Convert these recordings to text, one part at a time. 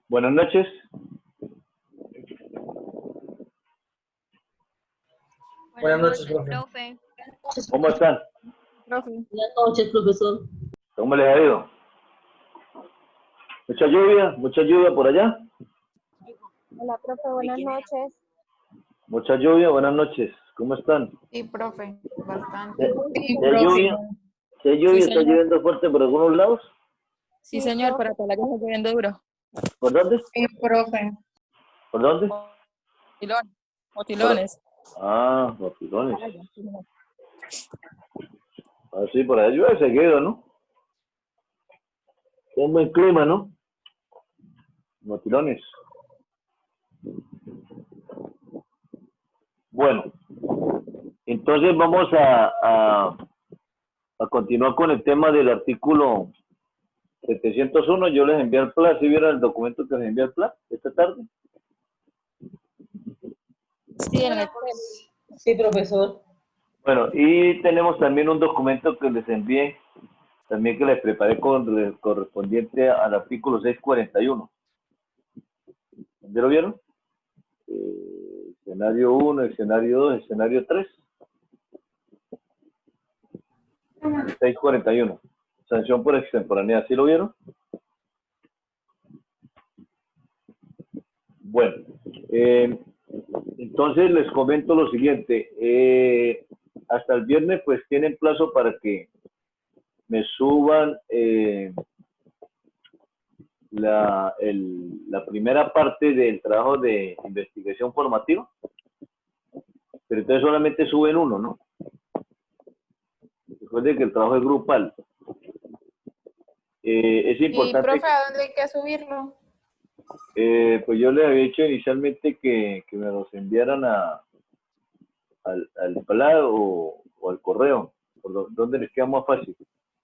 Buenas noches. Buenas noches, profe. ¿Cómo están? Profe. Buenas noches, profesor. ¿Cómo les ha ido? Mucha lluvia por allá. Hola, profe, buenas noches. Mucha lluvia, buenas noches. ¿Cómo están? Sí, profe, bastante. ¿Sí hay lluvia? ¿Sí hay lluvia? Sí, ¿Está señor. lloviendo fuerte por algunos lados? Sí, señor, para que la está lloviendo duro. ¿Por dónde? Sí, profe. ¿Por dónde? Motilones. Motilones. Ah, motilones. Ah, sí, por allá llueve seguido, ¿no? Un buen clima, ¿no? Motilones. Bueno, entonces vamos a continuar con el tema del artículo 701. Yo les envié el PLA. ¿Sí vieron el documento que les envié el PLA esta tarde? Sí, en el Sí, profesor. Bueno, y tenemos también un documento que les envié, también que les preparé correspondiente al artículo 641. ¿Ya lo vieron? Escenario 1, escenario 2, escenario 3. 641. Sanción por extemporaneidad. ¿Sí lo vieron? Bueno, entonces les comento lo siguiente. Hasta el viernes pues tienen plazo para que me suban la primera parte del trabajo de investigación formativa, pero entonces solamente suben uno, ¿no? Recuerden que el trabajo es grupal. Es Y, importante. profe, ¿a dónde hay que subirlo? Pues yo les había dicho inicialmente que me los enviaran al PLA o al correo, por donde les queda más fácil.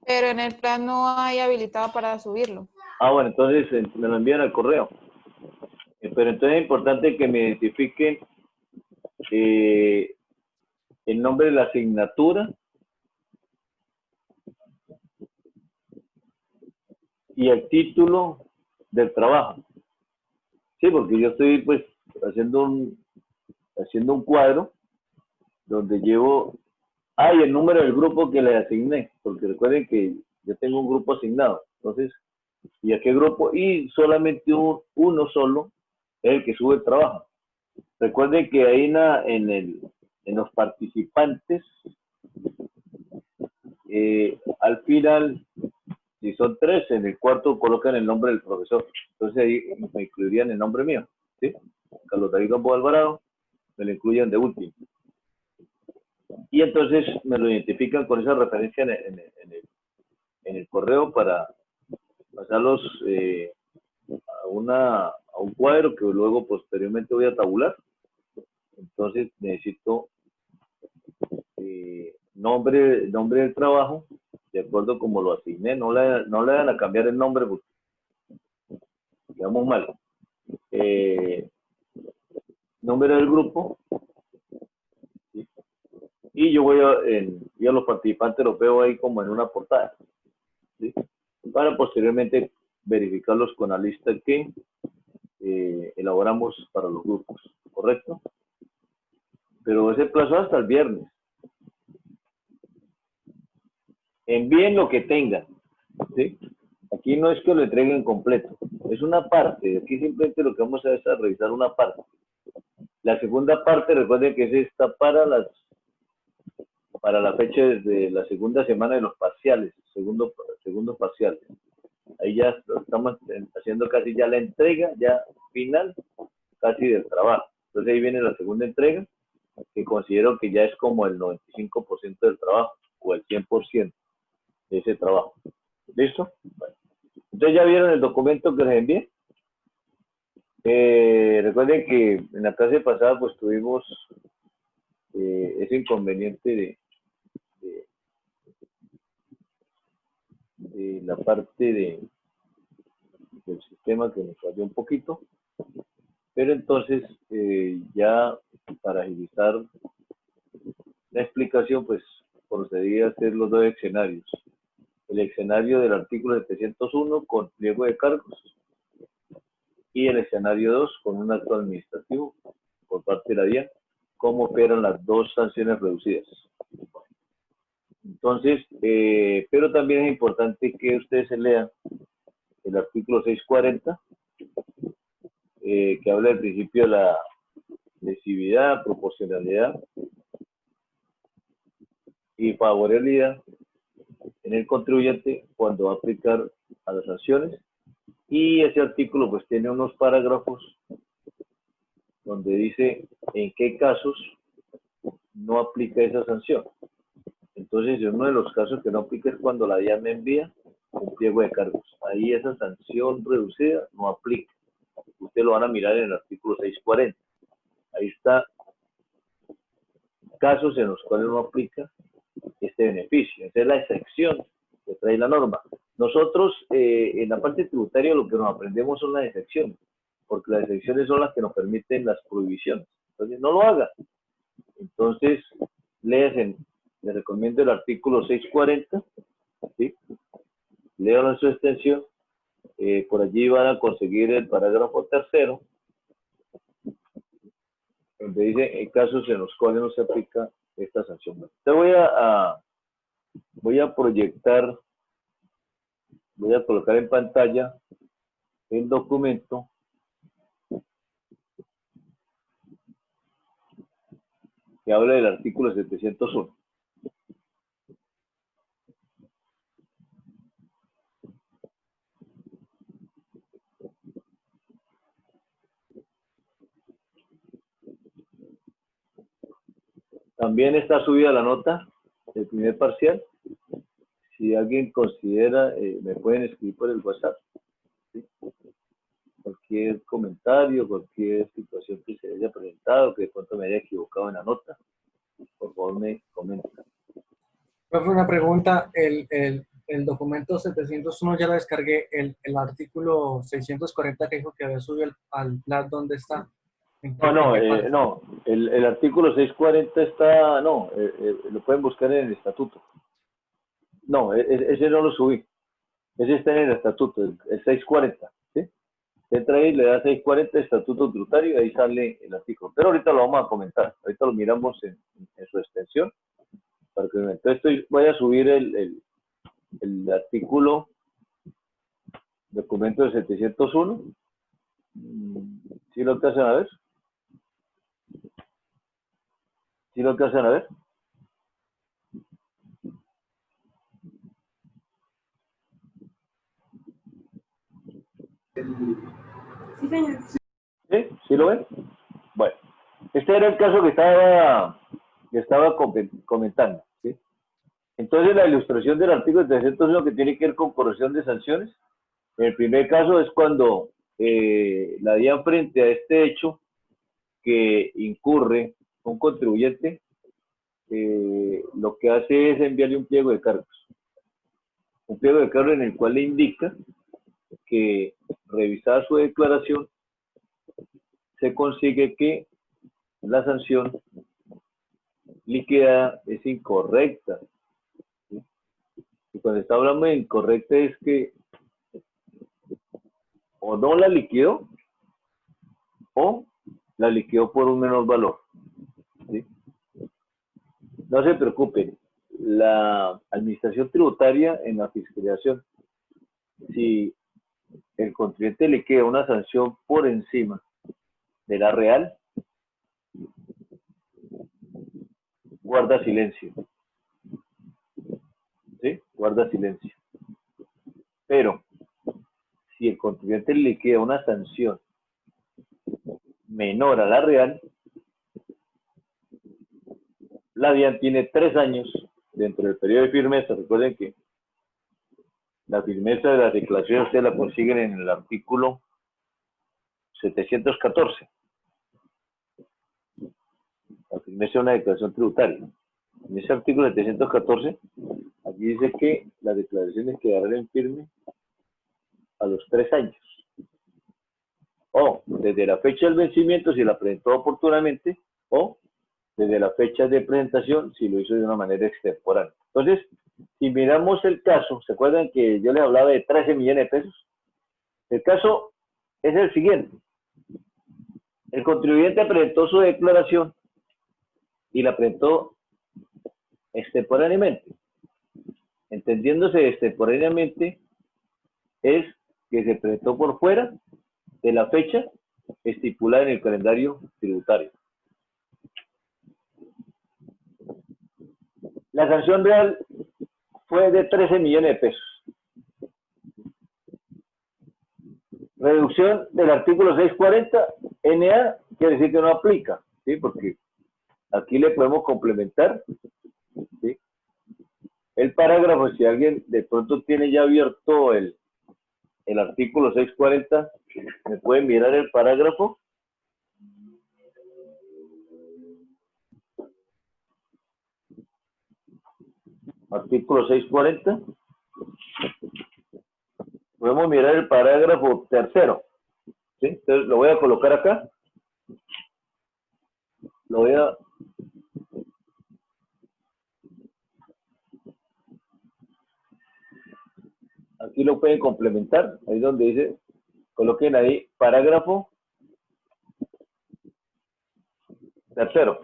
Pero en el plan no hay habilitado para subirlo. Ah, bueno, entonces me lo envían al correo. Pero entonces es importante que me identifiquen el nombre de la asignatura y el título del trabajo. Sí, porque yo estoy pues haciendo un cuadro donde llevo, y el número del grupo que les asigné, porque recuerden que yo tengo un grupo asignado. Entonces, ¿y a qué grupo? Y solamente uno solo es el que sube el trabajo. Recuerden que ahí en los participantes, al final, si son 3, en el cuarto colocan el nombre del profesor. Entonces ahí me incluirían el nombre mío, ¿sí? Carlos David Gamboa Alvarado, me lo incluyen de último. Y entonces me lo identifican con esa referencia en el correo para pasarlos a un cuadro que luego posteriormente voy a tabular. Entonces necesito nombre del trabajo, de acuerdo como lo asigné. No le van a cambiar el nombre porque quedamos mal. Nombre del grupo, ¿sí? Y yo voy a los participantes los veo ahí como en una portada, ¿sí? Para posteriormente verificarlos con la lista que elaboramos para los grupos, ¿correcto? Pero ese plazo hasta el viernes. Envíen lo que tengan, ¿sí? Aquí no es que lo entreguen completo, es una parte. Aquí simplemente lo que vamos a hacer es a revisar una parte. La segunda parte, recuerden que es esta para la fecha desde la segunda semana de los parciales, segundos parciales. Ahí ya estamos haciendo casi ya la entrega, ya final, casi del trabajo. Entonces ahí viene la segunda entrega, que considero que ya es como el 95% del trabajo, o el 100% de ese trabajo. ¿Listo? Bueno. Entonces ya vieron el documento que les envié. Recuerden que en la clase pasada pues tuvimos ese inconveniente de la parte del sistema que nos falló un poquito, pero entonces ya para agilizar la explicación pues procedí a hacer los dos escenarios. El escenario del artículo 701 con pliego de cargos y el escenario 2 con un acto administrativo por parte de la DIAN, cómo operan las dos sanciones reducidas. Entonces, pero también es importante que ustedes se lean el artículo 640, que habla del principio de la lesividad, proporcionalidad y favorabilidad en el contribuyente cuando va a aplicar a las sanciones. Y ese artículo pues tiene unos parágrafos donde dice en qué casos no aplica esa sanción. Entonces, uno de los casos que no aplica es cuando la DIAN me envía un pliego de cargos. Ahí esa sanción reducida no aplica. Ustedes lo van a mirar en el artículo 640. Ahí está casos en los cuales no aplica este beneficio. Esa es la excepción que trae la norma. Nosotros, en la parte tributaria, lo que nos aprendemos son las excepciones, porque las excepciones son las que nos permiten las prohibiciones. Entonces, no lo haga. Entonces, les recomiendo el artículo 640, ¿sí? Léanlo en su extensión. Por allí van a conseguir el parágrafo tercero, donde dice en casos en los cuales no se aplica esta sanción. Te voy a proyectar, voy a colocar en pantalla el documento que habla del artículo 701. También está subida la nota del primer parcial. Si alguien considera, me pueden escribir por el WhatsApp, ¿sí? Cualquier comentario, cualquier situación que se haya presentado, que de pronto me haya equivocado en la nota, por favor me comenten. Profe, una pregunta, el documento 701 ya lo descargué, el artículo 640 que dijo que había subido al plan, ¿dónde está? No, el artículo 640 está, no, lo pueden buscar en el estatuto. No, ese no lo subí, ese está en el estatuto, el 640, ¿sí? Entra ahí, le da 640, estatuto tributario, y ahí sale el artículo. Pero ahorita lo vamos a comentar, ahorita lo miramos en su extensión. Para que, entonces voy a subir el artículo, documento de 701. ¿Sí lo alcanzan a ver? ¿Sí lo alcanzan a ver? Sí, señor. ¿Sí? ¿Sí lo ven? Bueno, este era el caso que estaba comentando, ¿sí? Entonces, la ilustración del artículo 301 que tiene que ver con corrección de sanciones. En el primer caso es cuando la DIAN, frente a este hecho que incurre un contribuyente, lo que hace es enviarle un pliego de cargos. Un pliego de cargos en el cual le indica que, revisada su declaración, se consigue que la sanción líquida es incorrecta. ¿Sí? Y cuando está hablando de incorrecta es que o no la liquidó o la liquidó por un menor valor. ¿Sí? No se preocupen, la administración tributaria en la fiscalización, si el contribuyente le queda una sanción por encima de la real, guarda silencio. ¿Sí? Guarda silencio. Pero si el contribuyente le queda una sanción menor a la real, la DIAN tiene 3 años dentro del periodo de firmeza. Recuerden que la firmeza de las declaraciones ustedes la consiguen en el artículo 714. La firmeza de una declaración tributaria. En ese artículo 714, aquí dice que las declaraciones quedarán en firme a los 3 años. O desde la fecha del vencimiento, si la presentó oportunamente, o desde la fecha de presentación si lo hizo de una manera extemporánea. Entonces, si miramos el caso, ¿se acuerdan que yo les hablaba de 13 millones de pesos? El caso es el siguiente. El contribuyente presentó su declaración y la presentó extemporáneamente. Entendiéndose extemporáneamente es que se presentó por fuera de la fecha estipulada en el calendario tributario. La sanción real fue de 13 millones de pesos. Reducción del artículo 640, NA, quiere decir que no aplica, ¿sí? Porque aquí le podemos complementar, ¿sí? El parágrafo, si alguien de pronto tiene ya abierto el artículo 640, ¿me pueden mirar el parágrafo? Artículo 640. Podemos mirar el parágrafo tercero, ¿sí? Entonces lo voy a colocar acá. Lo voy a... Aquí lo pueden complementar, ahí donde dice, coloquen ahí parágrafo tercero,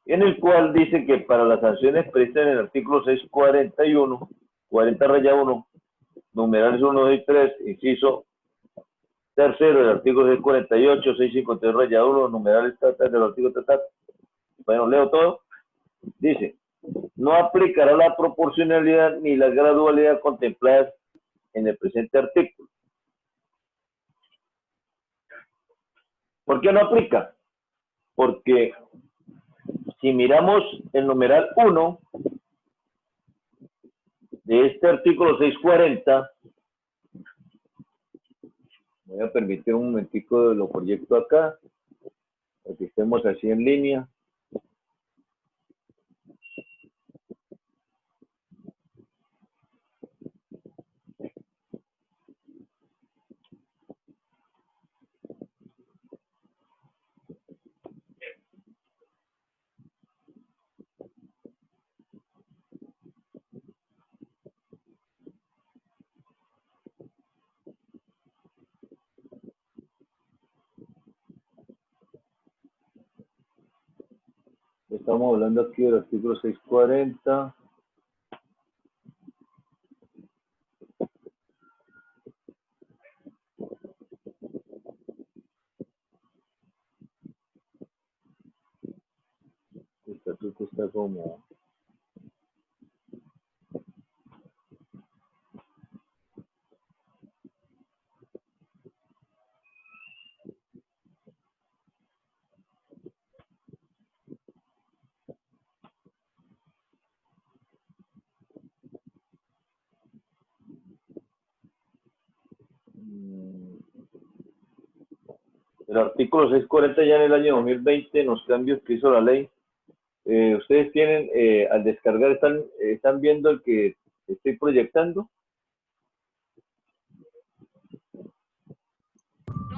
en el cual dice que para las sanciones previstas en el artículo 641, 40-1, numerales 1, 2 y 3, inciso tercero del artículo 648, 653-1, numerales del artículo 3, bueno, leo todo, dice, no aplicará la proporcionalidad ni la gradualidad contempladas en el presente artículo. ¿Por qué no aplica? Porque si miramos el numeral 1 de este artículo 640, voy a permitir un momentico, lo proyecto acá, para que estemos así en línea. Estamos hablando aquí del artículo 640. El estatuto está como... El artículo 640 ya en el año 2020, en los cambios que hizo la ley, ustedes tienen, al descargar, están viendo el que estoy proyectando.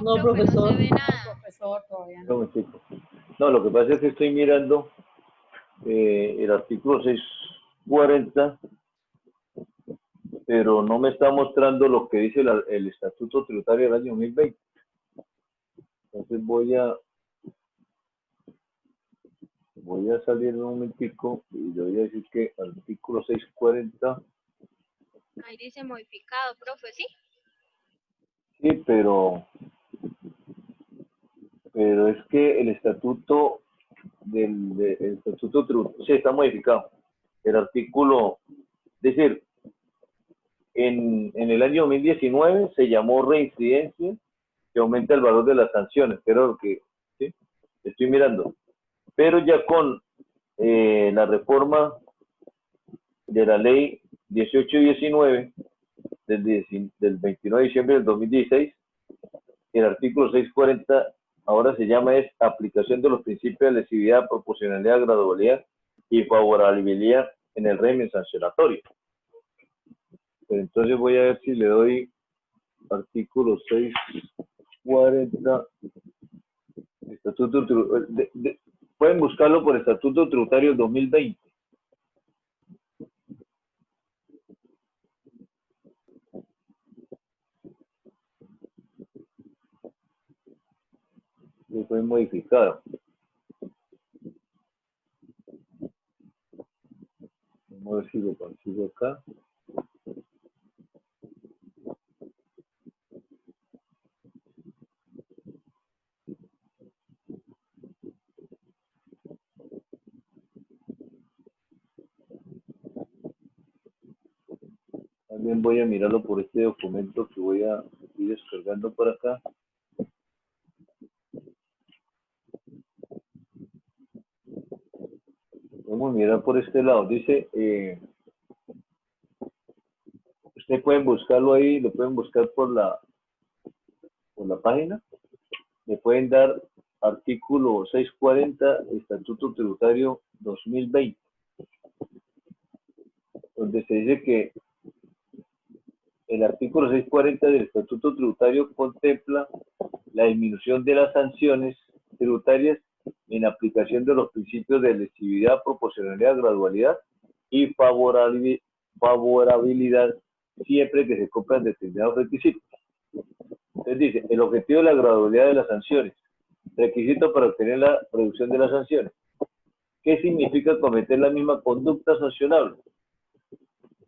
No, profesor. No se ve nada. Profesor, todavía Un no. momentico. No, lo que pasa es que estoy mirando el artículo 640, pero no me está mostrando lo que dice el Estatuto Tributario del año 2020. Entonces voy a salir un momentico y le voy a decir que artículo 640, Ahí dice modificado, profe, ¿sí? sí, pero es que el estatuto el estatuto tributario, sí, está modificado. El artículo, es decir, en el año 2019 se llamó reincidencia, que aumenta el valor de las sanciones, que era lo que, ¿sí? Estoy mirando. Pero ya con la reforma de la ley 1819 del 29 de diciembre del 2016, el artículo 640 ahora se llama es aplicación de los principios de lesividad, proporcionalidad, gradualidad y favorabilidad en el régimen sancionatorio. Pero entonces voy a ver si le doy artículo 640 Pueden buscarlo por Estatuto Tributario 2020. Y fue modificado. Vamos a ver si lo consigo acá. También voy a mirarlo por este documento que voy a ir descargando por acá. Vamos a mirar por este lado. Dice, ustedes pueden buscarlo ahí, lo pueden buscar por la página. Le pueden dar artículo 640, Estatuto Tributario 2020, donde se dice que el artículo 640 del Estatuto Tributario contempla la disminución de las sanciones tributarias en aplicación de los principios de lesividad, proporcionalidad, gradualidad y favorabilidad, siempre que se cumplan determinados requisitos. Entonces dice, el objetivo de la gradualidad de las sanciones, requisito para obtener la reducción de las sanciones. ¿Qué significa cometer la misma conducta sancionable?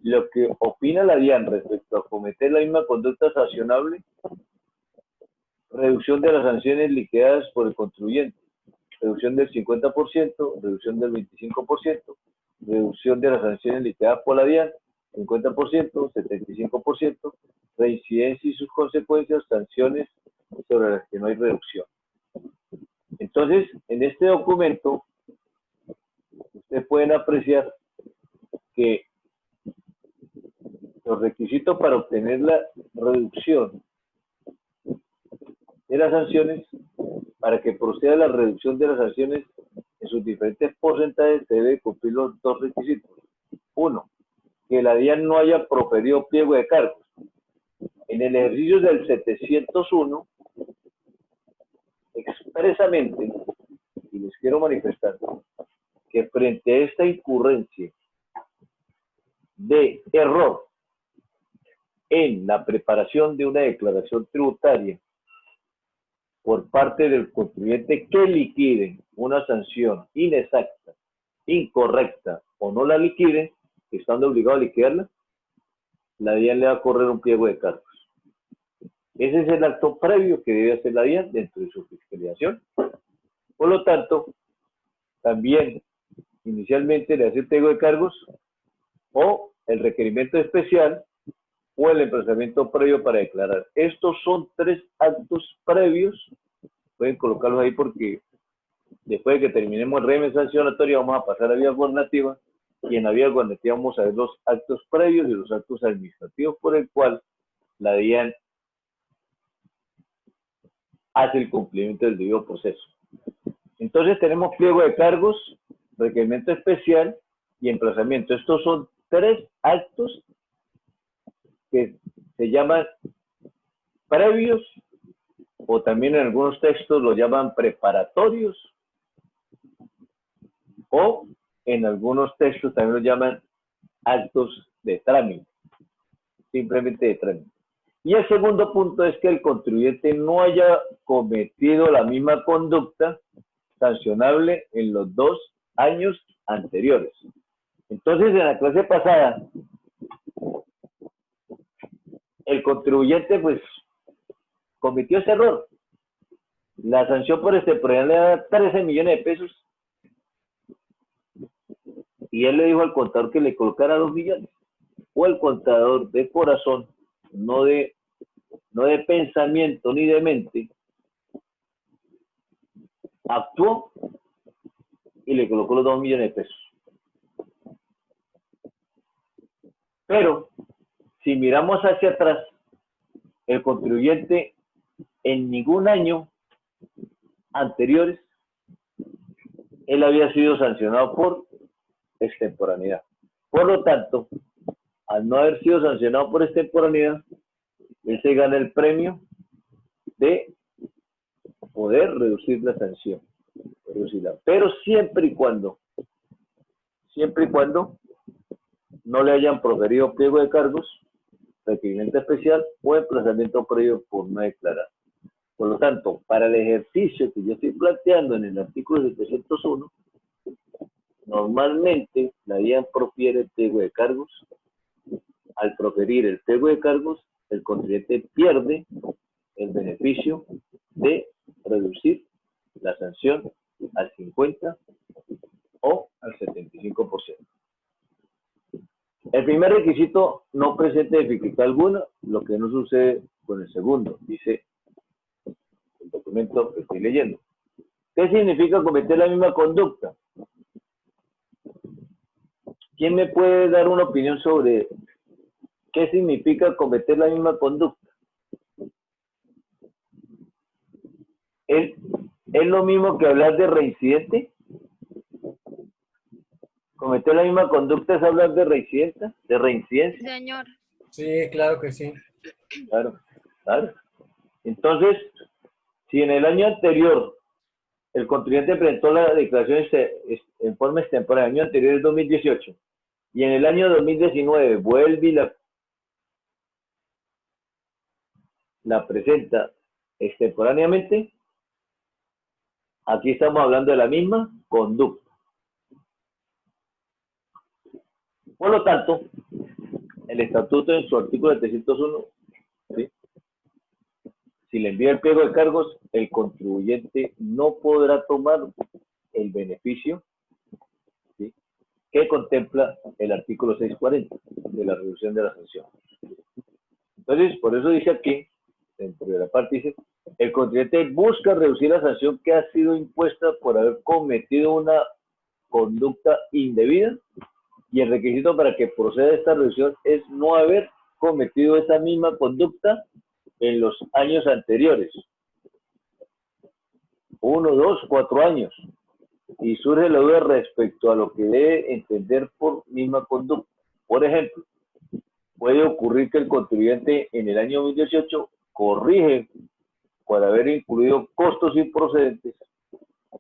Lo que opina la DIAN respecto a cometer la misma conducta sancionable, reducción de las sanciones liquidadas por el contribuyente, reducción del 50%, reducción del 25%, reducción de las sanciones liquidadas por la DIAN, 50%, 75%, reincidencia y sus consecuencias, sanciones sobre las que no hay reducción. Entonces, en este documento, ustedes pueden apreciar que los requisitos para obtener la reducción de las sanciones, para que proceda la reducción de las sanciones en sus diferentes porcentajes, se debe cumplir los dos requisitos. Uno, que la DIAN no haya proferido pliego de cargos. En el ejercicio del 701, expresamente, y les quiero manifestar, que frente a esta incurrencia de error en la preparación de una declaración tributaria por parte del contribuyente que liquide una sanción inexacta, incorrecta o no la liquide, estando obligado a liquidarla, la DIAN le va a correr un pliego de cargos. Ese es el acto previo que debe hacer la DIAN dentro de su fiscalización. Por lo tanto, también inicialmente le hace el pliego de cargos o el requerimiento especial o el emplazamiento previo para declarar. Estos son tres actos previos. Pueden colocarlos ahí porque después de que terminemos el régimen sancionatorio vamos a pasar a vía gubernativa, y en la vía gubernativa vamos a ver los actos previos y los actos administrativos por el cual la DIAN hace el cumplimiento del debido proceso. Entonces tenemos pliego de cargos, requerimiento especial y emplazamiento. Estos son tres actos que se llaman previos, o también en algunos textos lo llaman preparatorios, o en algunos textos también lo llaman actos de trámite, simplemente de trámite. Y el segundo punto es que el contribuyente no haya cometido la misma conducta sancionable en los 2 años anteriores. Entonces, en la clase pasada, el contribuyente pues cometió ese error. La sanción por extemporaneidad le da 13 millones de pesos y él le dijo al contador que le colocara 2 millones. O el contador de corazón, no de pensamiento ni de mente, actuó y le colocó los 2 millones de pesos. Pero si miramos hacia atrás, el contribuyente en ningún año anteriores él había sido sancionado por extemporaneidad. Por lo tanto, al no haber sido sancionado por extemporaneidad, él se gana el premio de poder reducir la sanción, reducirla, pero siempre y cuando no le hayan proferido pliego de cargos, requerimiento especial o emplazamiento previo por no declarar. Por lo tanto, para el ejercicio que yo estoy planteando en el artículo 701, normalmente la DIAN profiere el pliego de cargos. Al proferir el pliego de cargos, el contribuyente pierde el beneficio de reducir la sanción al 50 o al 75%. El primer requisito no presenta dificultad alguna, lo que no sucede con el segundo, dice el documento que estoy leyendo. ¿Qué significa cometer la misma conducta? ¿Quién me puede dar una opinión sobre qué significa cometer la misma conducta? ¿Es lo mismo que hablar de reincidente? ¿Cometer la misma conducta es hablar de reincidencia? ¿De reincidencia? Señor, Sí, claro que sí. Claro, claro. Entonces, si en el año anterior el contribuyente presentó la declaración en forma extemporánea, el año anterior es 2018, y en el año 2019 vuelve y la presenta extemporáneamente, aquí estamos hablando de la misma conducta. Por lo tanto, el estatuto en su artículo 301, ¿sí? Si le envía el pliego de cargos, el contribuyente no podrá tomar el beneficio, ¿sí?, que contempla el artículo 640 de la reducción de la sanción. Entonces, por eso dice aquí, dentro de la parte dice, el contribuyente busca reducir la sanción que ha sido impuesta por haber cometido una conducta indebida, y el requisito para que proceda esta reducción es no haber cometido esa misma conducta en los años anteriores. 1, 2, 4 años. Y surge la duda respecto a lo que debe entender por misma conducta. Por ejemplo, puede ocurrir que el contribuyente en el año 2018 corrige por haber incluido costos improcedentes,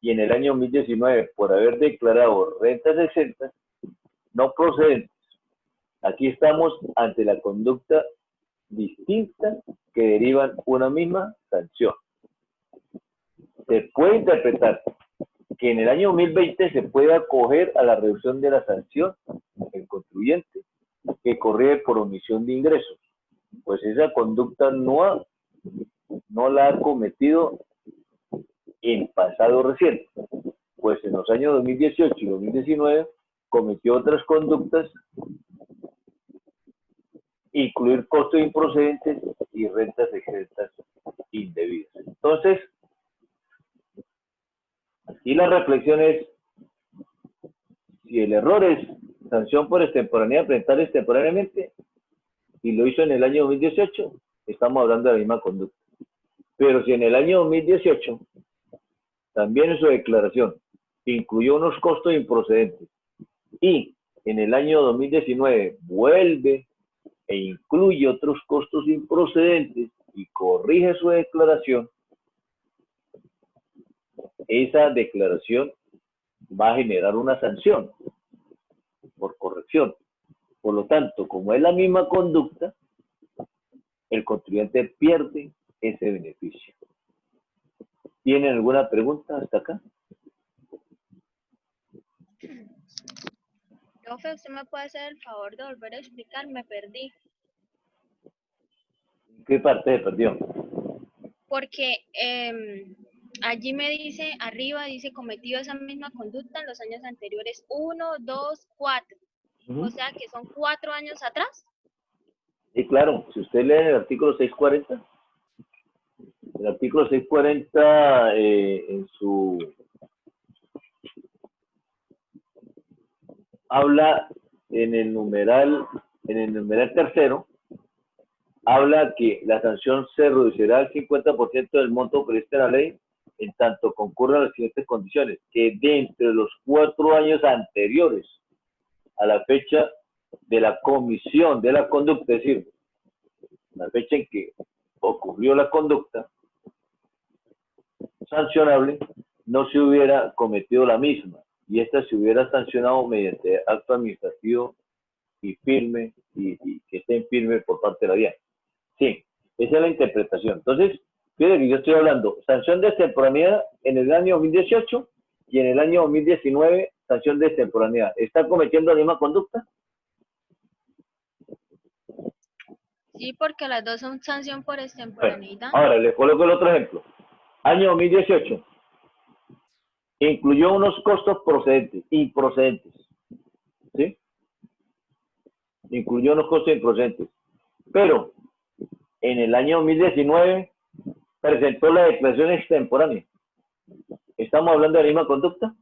y en el año 2019 por haber declarado rentas exentas no procedentes. Aquí estamos ante la conducta distinta que derivan una misma sanción. Se puede interpretar que en el año 2020 se puede acoger a la reducción de la sanción el contribuyente que corrige por omisión de ingresos, pues esa conducta no la ha cometido en pasado reciente, pues en los años 2018 y 2019 cometió otras conductas, incluir costos improcedentes y rentas exentas indebidas. Entonces, aquí la reflexión es, si el error es sanción por extemporaneidad, presentar extemporáneamente, y lo hizo en el año 2018, estamos hablando de la misma conducta. Pero si en el año 2018, también en su declaración, incluyó unos costos improcedentes, y en el año 2019 vuelve e incluye otros costos improcedentes y corrige su declaración, esa declaración va a generar una sanción por corrección. Por lo tanto, como es la misma conducta, el contribuyente pierde ese beneficio. ¿Tienen alguna pregunta hasta acá? profe, ¿usted me puede hacer el favor de volver a explicar? Me perdí. ¿Qué parte se perdió? Porque allí me dice, arriba dice cometido esa misma conducta en los años anteriores, 1, 2, 4. O sea que son 4 años atrás. Sí, claro, si usted lee el artículo 640, el artículo 640 habla en el numeral tercero, habla que la sanción se reducirá al 50% del monto previsto en la ley, en tanto concurran las siguientes condiciones: que de entre los 4 años anteriores a la fecha de la comisión de la conducta, es decir, la fecha en que ocurrió la conducta, sancionable, no se hubiera cometido la misma y esta se hubiera sancionado mediante acto administrativo y firme y que estén firmes por parte de la DIAN. Sí, esa es la interpretación. Entonces, fíjate que yo estoy hablando sanción de extemporaneidad en el año 2018 y en el año 2019 sanción de extemporaneidad. ¿Está cometiendo la misma conducta? Sí, porque las dos son sanción por Bueno, extemporaneidad. ahora les coloco el otro ejemplo. Año 2018. Incluyó unos costos procedentes, improcedentes. ¿Sí? Incluyó unos costos improcedentes. Pero en el año 2019 presentó la declaración extemporánea. ¿Estamos hablando de la misma conducta?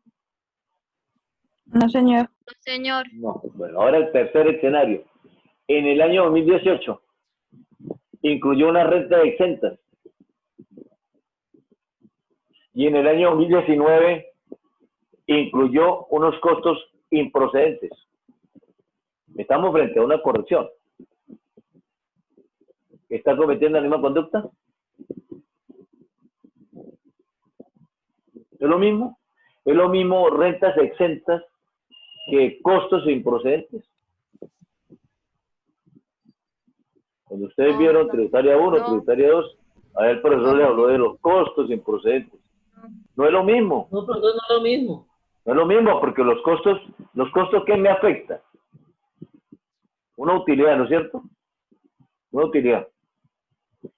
No, señor. No, señor. No. Bueno, ahora el tercer escenario. En el año 2018 incluyó una renta exentas. Y en el año 2019 incluyó unos costos improcedentes. Estamos frente a una corrección. ¿Está cometiendo la misma conducta? ¿Es lo mismo? ¿Es lo mismo rentas exentas que costos improcedentes? Cuando ustedes vieron tributaria 1, No. tributaria 2, a el profesor le habló de los costos improcedentes. No es lo mismo. No, pero no es lo mismo. No es lo mismo porque los costos ¿qué me afecta? Una utilidad, ¿no es cierto? Una utilidad.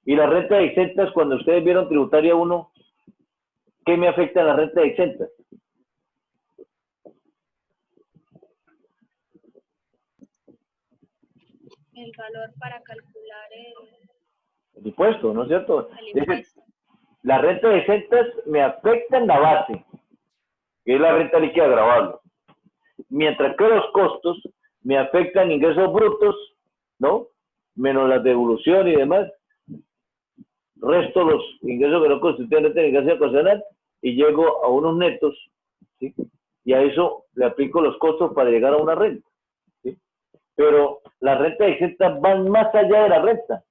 Y las rentas exentas, cuando ustedes vieron tributaria 1, ¿qué me afecta en las rentas exentas? El valor para calcular El impuesto, ¿no es cierto? el Es decir, impuesto. las rentas exentas me afectan la base, que es la renta líquida gravable. Mientras que los costos me afectan ingresos brutos, ¿no? Menos las devoluciones y demás. Resto los ingresos que no constituyen renta de ingreso ocasional y llego a unos netos, ¿sí? Y a eso le aplico los costos para llegar a una renta, ¿sí? Pero las rentas exentas van más allá de la renta,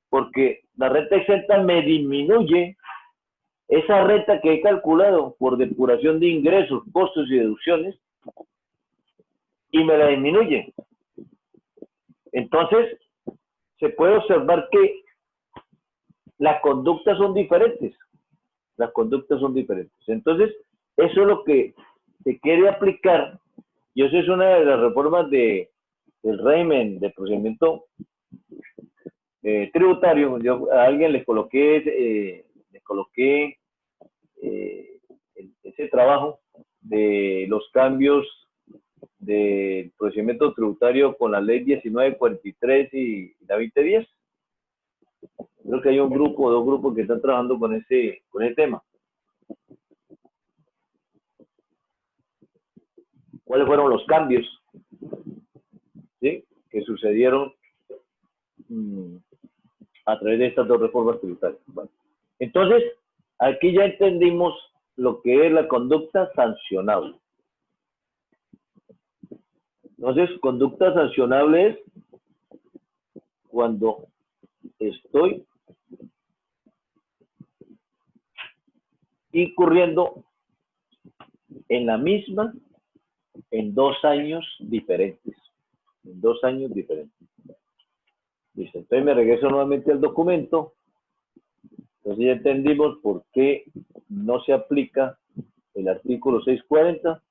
porque la renta exenta me disminuye esa renta que he calculado por depuración de ingresos, costos y deducciones, y me la disminuye. Entonces, se puede observar que las conductas son diferentes. Las conductas son diferentes. Entonces, eso es lo que se quiere aplicar, y eso es una de las reformas del régimen de procedimiento tributario. Yo a alguien les coloqué ese trabajo de los cambios del procedimiento tributario con la ley 1943 y la 2010. Creo que hay un grupo o dos grupos que están trabajando con ese tema. ¿Cuáles fueron los cambios, ¿sí?, que sucedieron a través de estas dos reformas tributarias? Bueno, entonces, aquí ya entendimos lo que es la conducta sancionable. Entonces, conducta sancionable es cuando estoy incurriendo en la misma en 2 años diferentes. En 2 años diferentes. Listo. Entonces me regreso nuevamente al documento. Entonces ya entendimos por qué no se aplica el artículo 640.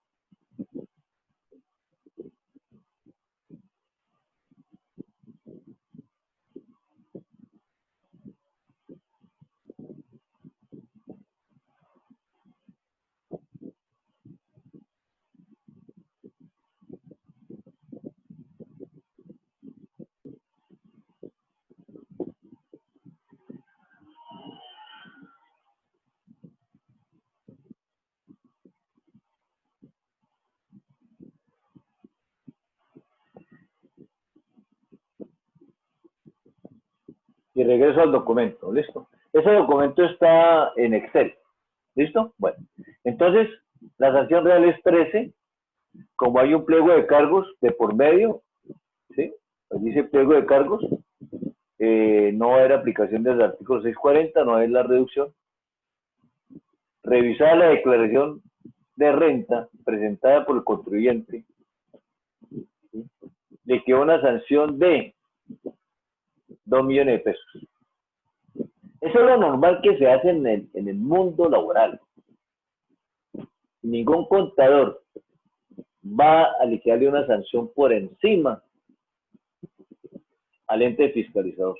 Y regreso al documento. ¿Listo? Ese documento está en Excel. ¿Listo? Bueno. Entonces, la sanción real es 13. Como hay un pliego de cargos de por medio, ¿sí? Pues dice pliego de cargos. No era aplicación del artículo 640, no es la reducción. revisada la declaración de renta presentada por el contribuyente, ¿sí?, le quedó una sanción de 2 millones de pesos. Eso es lo normal que se hace en el mundo laboral. Ningún contador va a liquidarle una sanción por encima al ente fiscalizador.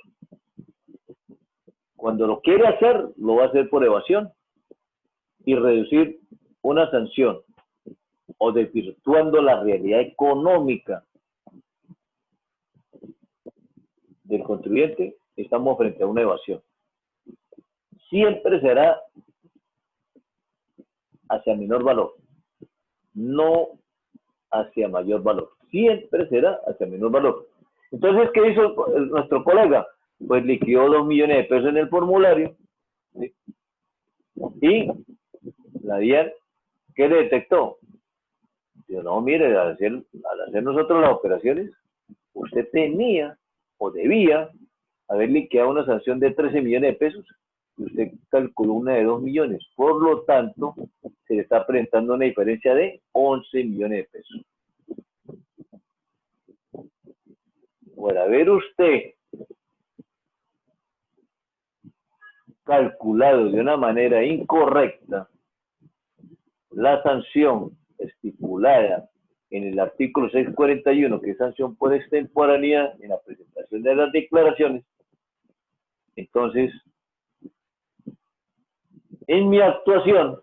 Cuando lo quiere hacer, lo va a hacer por evasión y reducir una sanción o desvirtuando la realidad económica del contribuyente, estamos frente a una evasión. Siempre será hacia menor valor, no hacia mayor valor. Siempre será hacia menor valor. Entonces, ¿qué hizo nuestro colega? Pues liquidó 2 millones de pesos en el formulario, ¿sí?, y la DIAN, ¿qué le detectó? Dijo, no, mire, al hacer nosotros las operaciones, usted tenía o debía haber liquidado una sanción de 13 millones de pesos y usted calculó una de 2 millones. Por lo tanto, se le está presentando una diferencia de 11 millones de pesos. Por haber usted calculado de una manera incorrecta la sanción estipulada en el artículo 641, que es sanción por extemporaneidad en la presentación de las declaraciones, entonces, en mi actuación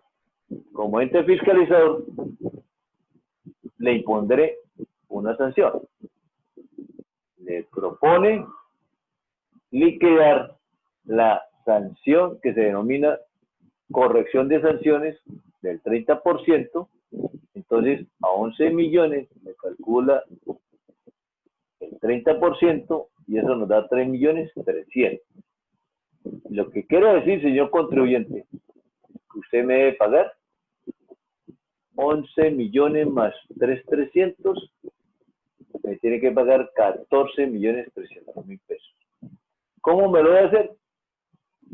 como ente fiscalizador, le impondré una sanción. Le propone liquidar la sanción que se denomina corrección de sanciones del 30%, entonces a 11 millones me calcula el 30% y eso nos da 3.300.000. Lo que quiero decir, señor contribuyente, que usted me debe pagar 11 millones más 3.300.000, me tiene que pagar 14.300.000 pesos. ¿Cómo me lo voy a hacer?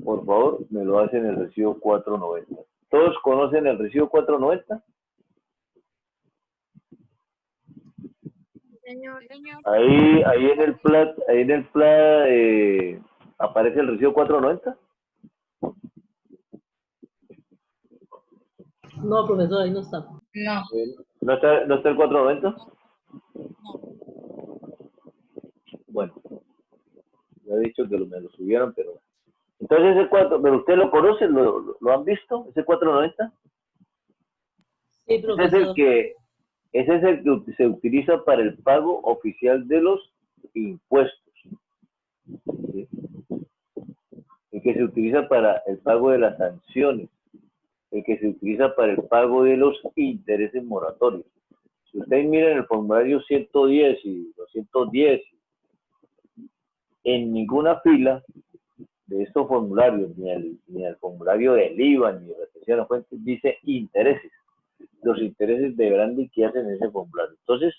Por favor, me lo hacen el recibo 490. ¿Todos conocen el recibo 490? Señor. Ahí en el plat, aparece el recibo 490. No, profesor, ahí no está. No. ¿No está el 490? Bueno, ya he dicho que me lo subieron, pero... Entonces ese 4, ¿pero usted lo conoce? ¿Lo han visto? ¿Ese 490? Sí, Ese profesor. es el que se utiliza para el pago oficial de los impuestos, ¿sí? El que se utiliza para el pago de las sanciones, el que se utiliza para el pago de los intereses moratorios. Si ustedes miran el formulario 110 y 210, en ninguna fila de estos formularios, ni el formulario del IVA, ni de retención de fuentes, dice intereses. Los intereses deberán liquidarse en ese formulario. Entonces,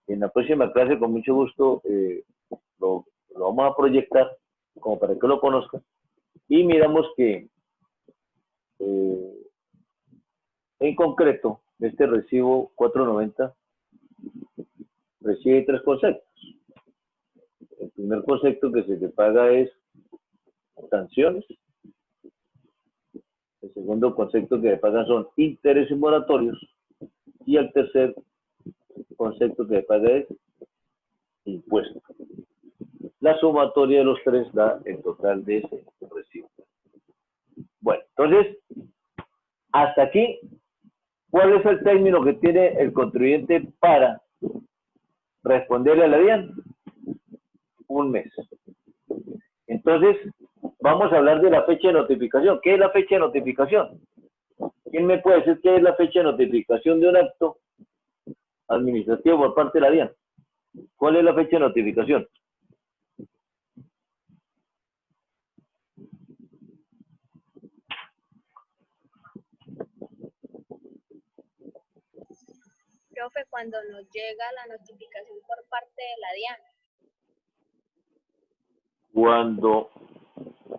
en la próxima clase, con mucho gusto, lo vamos a proyectar como para que lo conozcan. Y miramos que, en concreto, este recibo 490 recibe 3 conceptos. El primer concepto que se le paga es sanciones. El segundo concepto que le pagan son intereses moratorios. Y el tercer concepto que le paga es impuestos. La sumatoria de los 3 da el total de ese recibo. Bueno, entonces, hasta aquí, ¿cuál es el término que tiene el contribuyente para responderle a la DIAN? Un mes. Entonces, vamos a hablar de la fecha de notificación. ¿Qué es la fecha de notificación? ¿Quién me puede decir qué es la fecha de notificación de un acto administrativo por parte de la DIAN? ¿Cuál es la fecha de notificación? Profe, cuando nos llega la notificación por parte de la DIAN.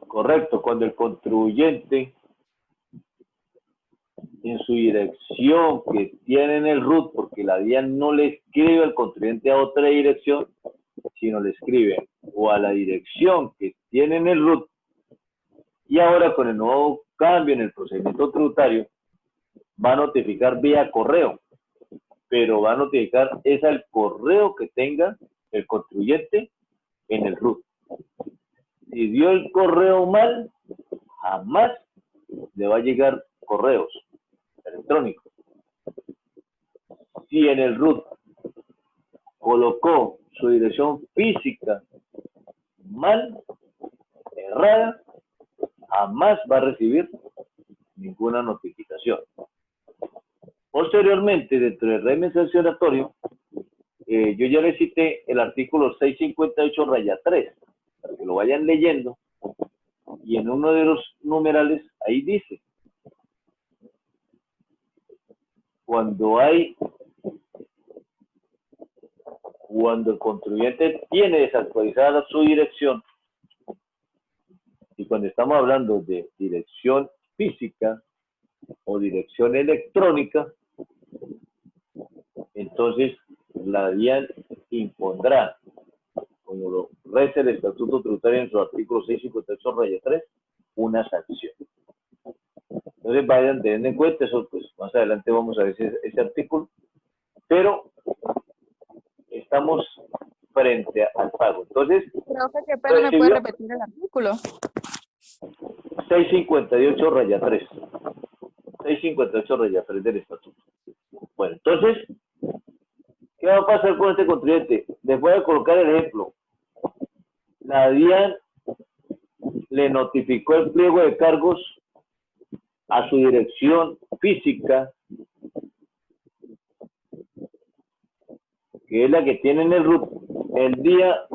Correcto, cuando el contribuyente en su dirección que tiene en el RUT, porque la DIAN no le escribe al contribuyente a otra dirección, sino le escribe o a la dirección que tiene en el RUT, y ahora con el nuevo cambio en el procedimiento tributario, va a notificar vía correo, pero va a notificar es al correo que tenga el contribuyente en el RUT. Si dio el correo mal, jamás le va a llegar correos electrónicos. Si en el RUT colocó su dirección física mal, errada, jamás va a recibir ninguna notificación. Posteriormente, dentro del régimen sancionatorio, yo ya le cité el artículo 658-3, para que lo vayan leyendo, y en uno de los numerales ahí dice, cuando el contribuyente tiene desactualizada su dirección, y cuando estamos hablando de dirección física o dirección electrónica, entonces la DIAN impondrá, como lo reza el Estatuto Tributario en su artículo 658-3, una sanción. Entonces vayan teniendo en cuenta eso, pues más adelante vamos a ver ese artículo, pero estamos frente al pago. Entonces, Profe, qué pena, ¿me puede repetir el artículo? 658-3. 658-3 del Estatuto. Bueno, entonces, ¿qué va a pasar con este contribuyente? Les voy a colocar el ejemplo. La DIAN le notificó el pliego de cargos a su dirección física, que es la que tiene en el RUT, el día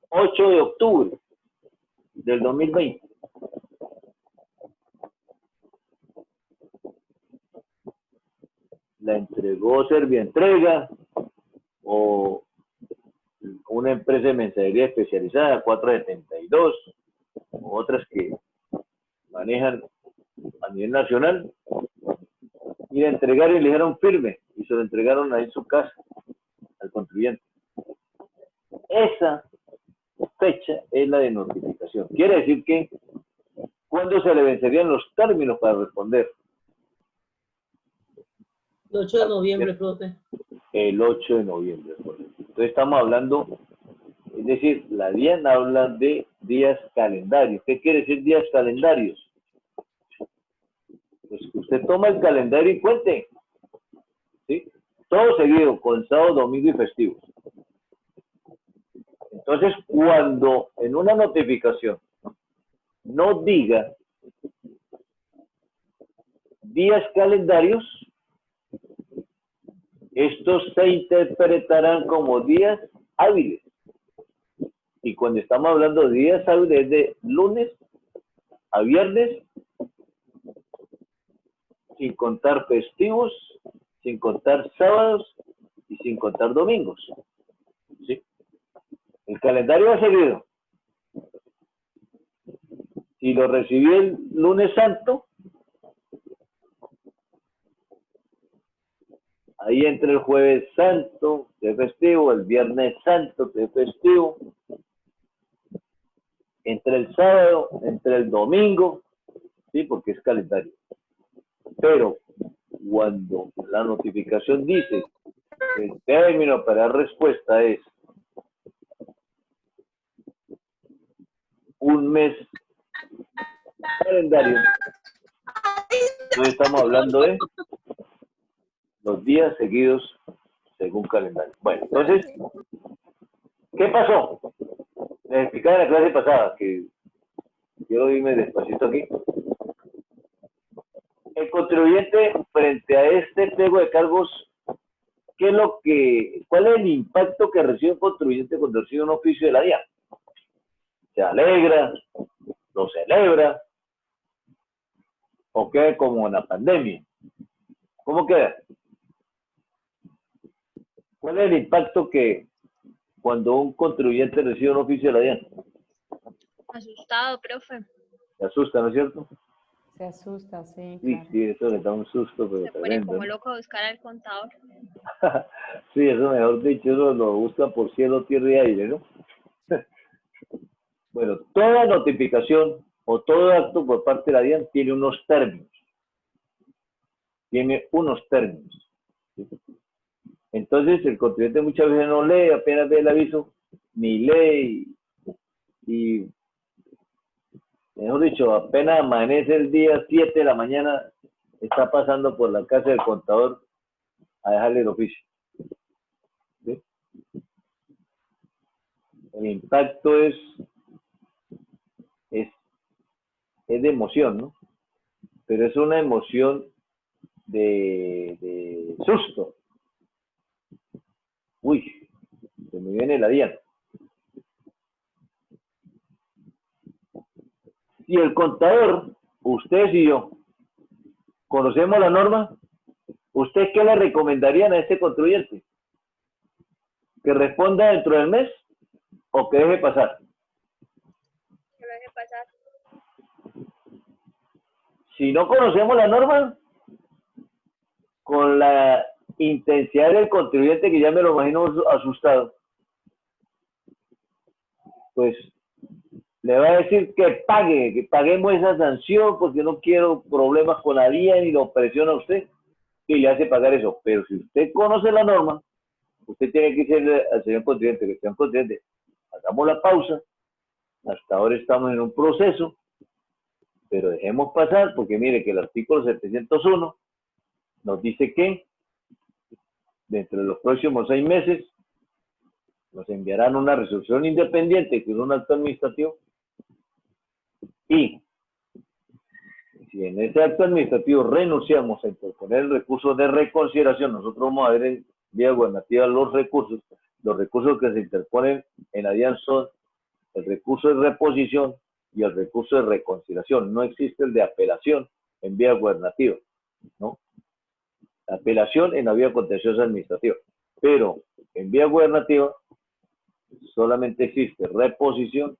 8 de octubre del 2020. La entregó Servientrega o una empresa de mensajería especializada, 472, o otras que manejan a nivel nacional, y la entregaron y le dijeron firme, y se lo entregaron ahí en su casa al contribuyente. Esa fecha es la de notificación. Quiere decir que, ¿cuándo se le vencerían los términos para responder? El 8 de noviembre, profe. El 8 de noviembre. Entonces estamos hablando, es decir, la DIAN habla de días calendarios. ¿Qué quiere decir días calendarios? Pues que usted toma el calendario y cuente, ¿sí? Todo seguido, con sábado, domingo y festivos. Entonces, cuando en una notificación no diga días calendarios, estos se interpretarán como días hábiles. Y cuando estamos hablando de días hábiles, es de lunes a viernes, sin contar festivos, sin contar sábados y sin contar domingos. ¿Sí? El calendario va seguido. Si lo recibí el lunes santo, ahí entra el jueves santo, que es festivo, el viernes santo, que es festivo, entre el sábado, entre el domingo, ¿sí? Porque es calendario. Pero cuando la notificación dice que el término para dar respuesta es un mes calendario, entonces estamos hablando de los días seguidos según calendario. Bueno, entonces, ¿qué pasó? Les explicaba en la clase pasada, que quiero irme despacito aquí. El contribuyente, frente a este pliego de cargos, ¿cuál es el impacto que recibe un contribuyente cuando recibe un oficio de la DIAN? ¿Se alegra? ¿Lo celebra? ¿O queda como en la pandemia? ¿Cómo queda? ¿Cuál es el impacto que cuando un contribuyente recibe un oficio de la DIAN? Asustado, profe. Se asusta, ¿no es cierto? Se asusta, sí, Sí, claro. sí, eso le da un susto, pero Se pone tremendo, como ¿no? loco a buscar al contador. Sí, eso mejor dicho, eso lo busca por cielo, tierra y aire, ¿no? Bueno, toda notificación o todo acto por parte de la DIAN tiene unos términos. Tiene unos términos. ¿Sí? Entonces, el contribuyente muchas veces no lee, apenas ve el aviso, ni lee y mejor dicho, apenas amanece el día 7 de la mañana, está pasando por la casa del contador a dejarle el oficio. ¿Sí? El impacto es de emoción, ¿no? Pero es una emoción de susto. Uy, se me viene la DIAN. Si el contador, ustedes y yo, conocemos la norma, ¿usted qué le recomendarían a este contribuyente? ¿Que responda dentro del mes o que deje pasar? Que lo deje pasar. Si no conocemos la norma, con la intensidad del contribuyente, que ya me lo imagino asustado, pues le va a decir que paguemos esa sanción porque no quiero problemas con la DIAN y lo presiona a usted y le hace pagar eso. Pero si usted conoce la norma, usted tiene que decirle al señor contribuyente, que señor contribuyente, hagamos la pausa, hasta ahora estamos en un proceso, pero dejemos pasar porque mire que el artículo 701 nos dice que dentro de los próximos 6 meses nos enviarán una resolución independiente, que es un acto administrativo, y si en ese acto administrativo renunciamos a interponer el recurso de reconsideración, nosotros vamos a ver en vía gubernativa los recursos que se interponen en la DIAN son el recurso de reposición y el recurso de reconsideración. No existe el de apelación en vía gubernativa, ¿no? La apelación en la vía contenciosa administrativa, pero en vía gubernativa solamente existe reposición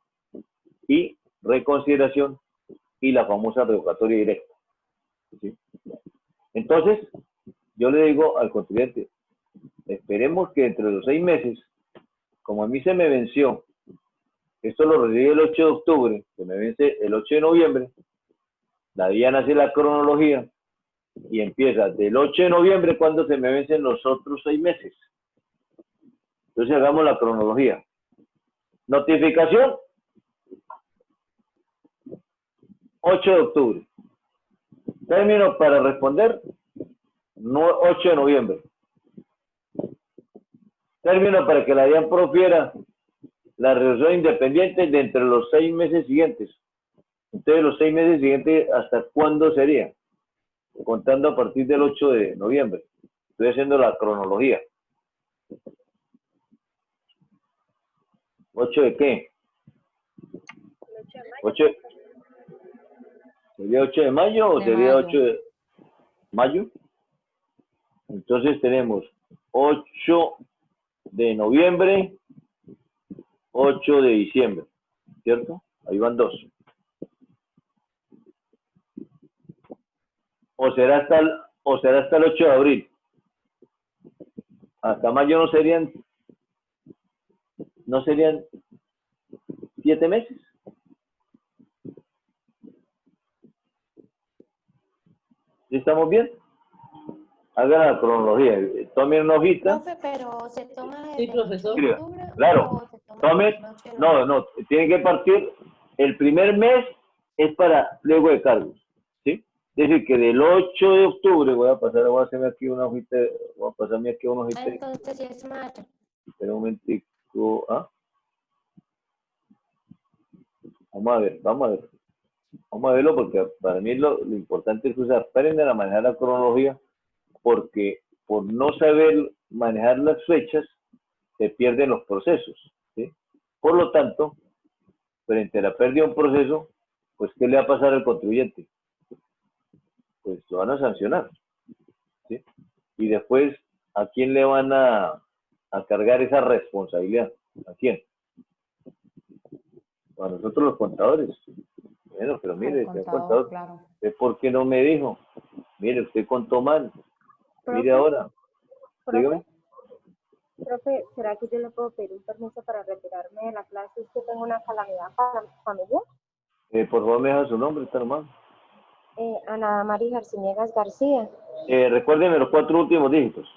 y reconsideración y la famosa revocatoria directa. ¿Sí? Entonces, yo le digo al contribuyente, esperemos que entre los 6 meses, como a mí se me venció, esto lo recibí el 8 de octubre, se me vence el 8 de noviembre, la DIAN hace la cronología y empieza del 8 de noviembre cuando se me vencen los otros 6 meses. Entonces hagamos la cronología. Notificación, 8 de octubre. Término para responder, 8 de noviembre. Término para que la DIAN profiera la resolución independiente de entre los 6 meses siguientes. Entonces, los 6 meses siguientes, ¿hasta cuándo sería? Contando a partir del 8 de noviembre. Estoy haciendo la cronología. ¿8 de qué? El 8 de mayo. 8, ¿sería 8 de mayo o De sería mayo. 8 de mayo? Entonces tenemos 8 de noviembre, 8 de diciembre, ¿cierto? Ahí van 2. O será hasta el 8 de abril. Hasta mayo no serían 7 meses. ¿Sí estamos bien? Hagan la cronología. Tomen una hojita. Profe, pero ¿se toma Sí, desde el 8 de profesor. octubre Claro. o se toma Tomen. desde el 8 de noviembre? No, tienen que partir. El primer mes es para pliego de cargos. ¿Sí? Es decir, que del 8 de octubre, voy a hacerme aquí una hojita, voy a pasarme aquí una hojita. Entonces sí es mayo. Espera un momentico. Vamos a verlo porque para mí lo importante es usar, aprender a manejar la cronología, porque por no saber manejar las fechas, se pierden los procesos. ¿Sí? Por lo tanto, frente a la pérdida de un proceso, pues ¿qué le va a pasar al contribuyente? Pues lo van a sancionar. ¿Sí? Y después, ¿a quién le van a cargar esa responsabilidad? ¿A quién? A nosotros los contadores. Bueno, pero El mire, señor contador, contador, claro. ¿usted por qué no me dijo? Mire, usted contó mal. Mire ahora. Dígame. Profe, ¿será que yo le puedo pedir un permiso para retirarme de la clase? Es que tengo una calamidad familiar. Por favor, me deja su nombre, está hermano. Ana María Arciniegas García, Recuérdeme los 4 últimos dígitos.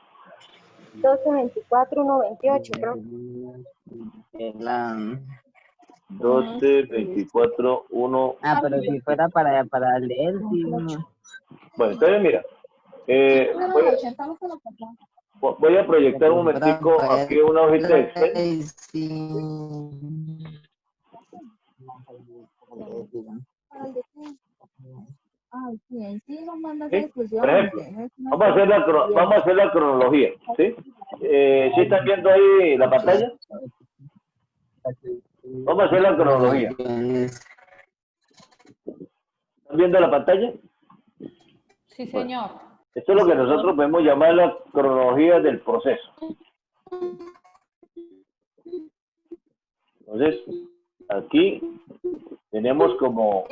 1224-128, profe. La... 12, 24, 1. pero si fuera para leer, sí, no. Bueno, entonces mira, voy a proyectar un momentico aquí una hojita de Excel. ¿Sí? Por ejemplo, vamos a hacer la cronología, ¿sí? ¿Sí están viendo ahí la pantalla? Vamos a hacer la cronología. ¿Están viendo la pantalla? Sí, señor. Esto es lo que nosotros podemos llamar la cronología del proceso. Entonces, aquí tenemos como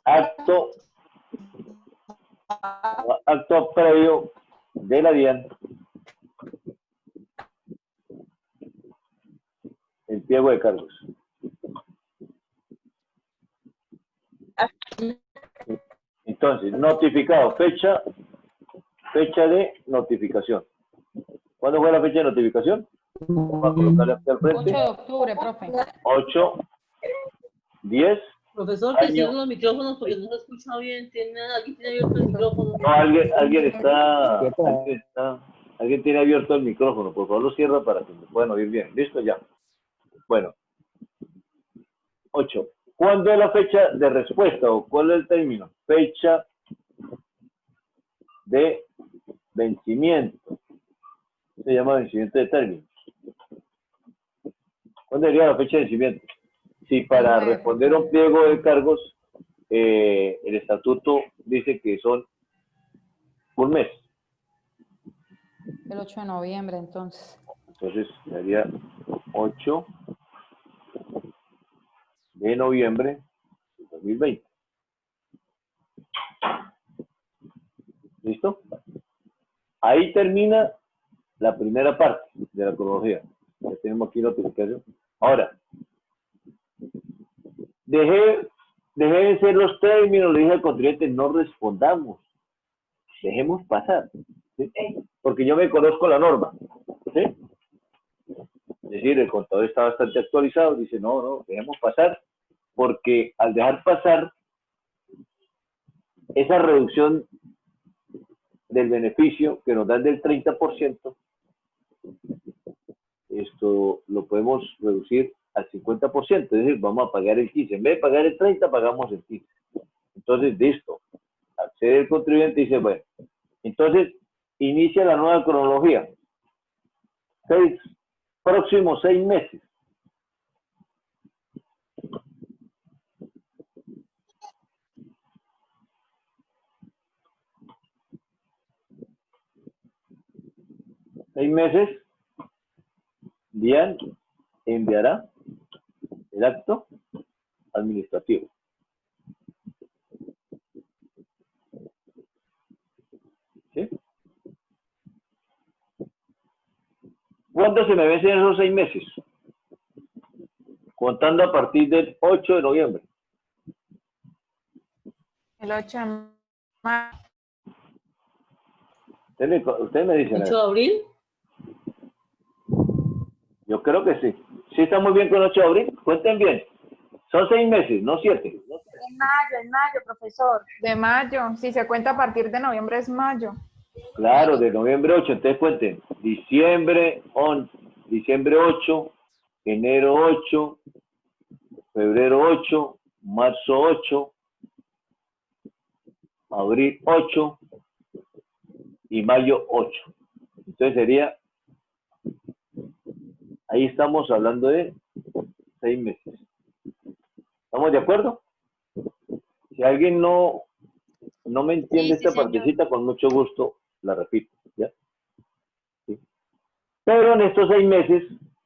acto previo de la DIAN, el pliego de cargos. Entonces, notificado, fecha de notificación. ¿Cuándo fue la fecha de notificación? Vamos a colocarle aquí al 8 frente. de octubre, profe. 8, 10. Profesor, que cierren los micrófonos porque no se escucha bien. Aquí tiene abierto el micrófono. No, alguien tiene abierto el micrófono. Por favor, lo cierra para que me puedan oír bien. ¿Listo? Ya. Bueno. 8. ¿Cuándo es la fecha de respuesta o cuál es el término? Fecha de vencimiento. Se llama vencimiento de términos. ¿Cuándo sería la fecha de vencimiento? Si para responder a un pliego de cargos, el estatuto dice que son un mes. El 8 de noviembre, entonces. Entonces, sería 8 de noviembre de 2020. ¿Listo? Ahí termina la primera parte de la cronología. Ya tenemos aquí notificación. Ahora, dejé de ser los términos, le dije al contribuyente, no respondamos, dejemos pasar, ¿sí? Porque yo me conozco la norma, ¿sí? Es decir, el contador está bastante actualizado, dice, no, dejemos pasar, porque al dejar pasar, esa reducción del beneficio que nos dan del 30%, esto lo podemos reducir al 50%, es decir, vamos a pagar el 15%. En vez de pagar el 30%, pagamos el 15%. Entonces, listo. Accede el contribuyente y dice, bueno, entonces inicia la nueva cronología. Próximos 6 meses. DIAN enviará el acto administrativo. ¿Sí? ¿Cuándo se me vencen esos 6 meses? Contando a partir del 8 de noviembre. El 8 de marzo. Usted me dice. ¿8 de abril? Yo creo que sí. ¿Sí está muy bien con 8 de abril? Cuenten bien. Son 6 meses, no 7. En mayo, profesor. De mayo. Si se cuenta a partir de noviembre, es mayo. Claro, de noviembre 8. Entonces cuenten. Diciembre 8, enero 8, febrero 8, marzo 8, abril 8 y mayo 8. Entonces sería, ahí estamos hablando de 6 meses. ¿Estamos de acuerdo? Si alguien no me entiende Sí, esta señor. partecita, con mucho gusto la repito. ¿Ya? ¿Sí? Pero en estos 6 meses,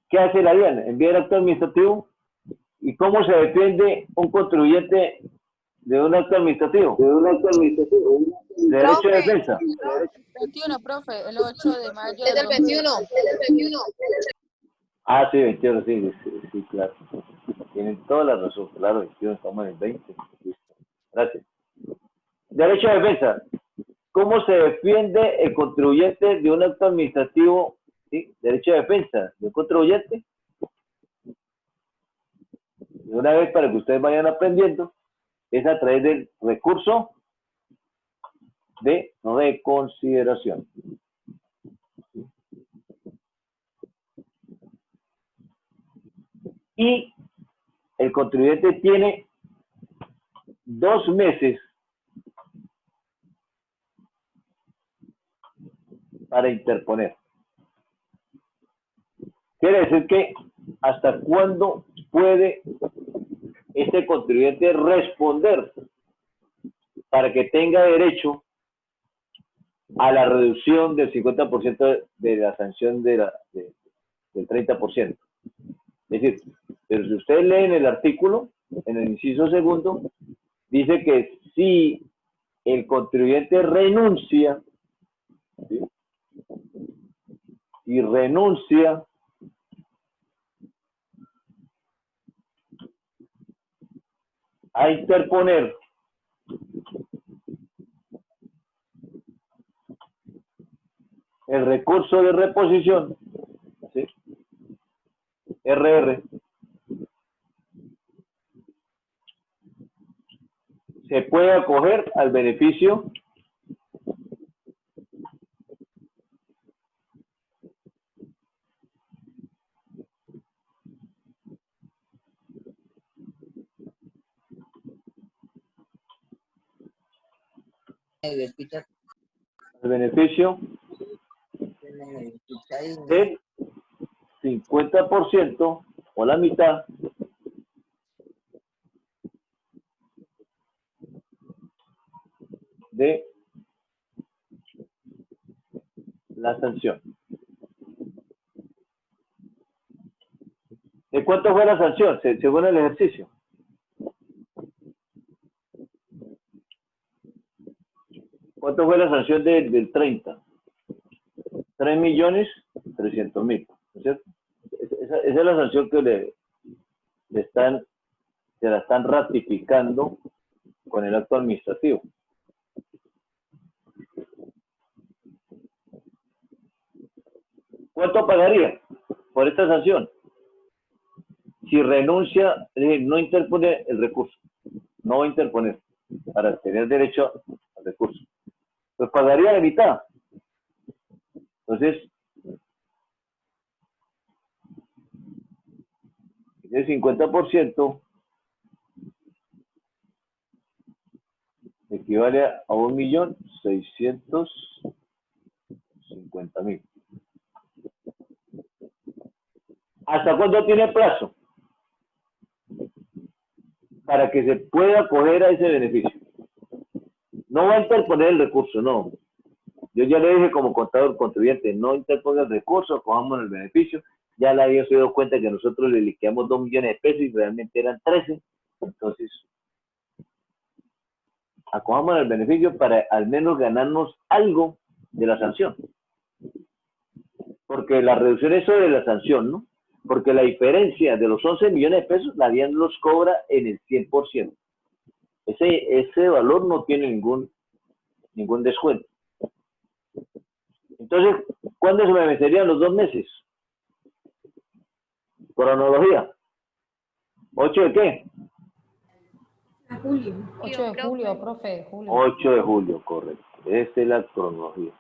¿qué hace la DIAN? Envía el acto administrativo y cómo se defiende un contribuyente de un acto administrativo? Derecho de defensa. 21, profe, el 8 de mayo Es del del 21. 21. Ah, sí, 21, sí, claro. Tienen toda la razón, claro, 21, estamos en el 20. Listo. Gracias. Derecho de defensa. ¿Cómo se defiende el contribuyente de un acto administrativo? ¿Sí? Derecho de defensa de un contribuyente. De una vez para que ustedes vayan aprendiendo, es a través del recurso de reconsideración. Y el contribuyente tiene 2 meses para interponer. Quiere decir que hasta cuándo puede este contribuyente responder para que tenga derecho a la reducción del 50% de la sanción del 30%. Es decir, pero si ustedes leen el artículo, en el inciso segundo, dice que si el contribuyente renuncia, ¿sí? Y renuncia a interponer el recurso de reposición, ¿sí? RR, se puede acoger al beneficio del 50% o la mitad de la sanción. ¿De cuánto fue la sanción según el ejercicio? ¿Cuánto fue la sanción del 30? 3.300.000, ¿no es cierto? Esa es la sanción que se la están ratificando con el acto administrativo. ¿Cuánto pagaría por esta sanción? Si renuncia, no interpone el recurso, no va a interponer para tener derecho al recurso, pues pagaría la mitad. Entonces, el 50% equivale a 1.650.000. ¿Hasta cuándo tiene plazo para que se pueda acoger a ese beneficio? No va a interponer el recurso, no. Yo ya le dije como contador contribuyente, no interponga el recurso, acojamos el beneficio. Ya le había dado cuenta que nosotros le liquidamos 2 millones de pesos y realmente eran 13. Entonces, acojamos el beneficio para al menos ganarnos algo de la sanción. Porque la reducción es sobre la sanción, ¿no? Porque la diferencia de los 11 millones de pesos, la DIAN los cobra en el 100%. Ese valor no tiene ningún descuento. Entonces, ¿cuándo se me vencerían los 2 meses? Cronología. ¿8 de qué? 8 de julio, profe, julio. 8 de julio, correcto. Esta es la cronología.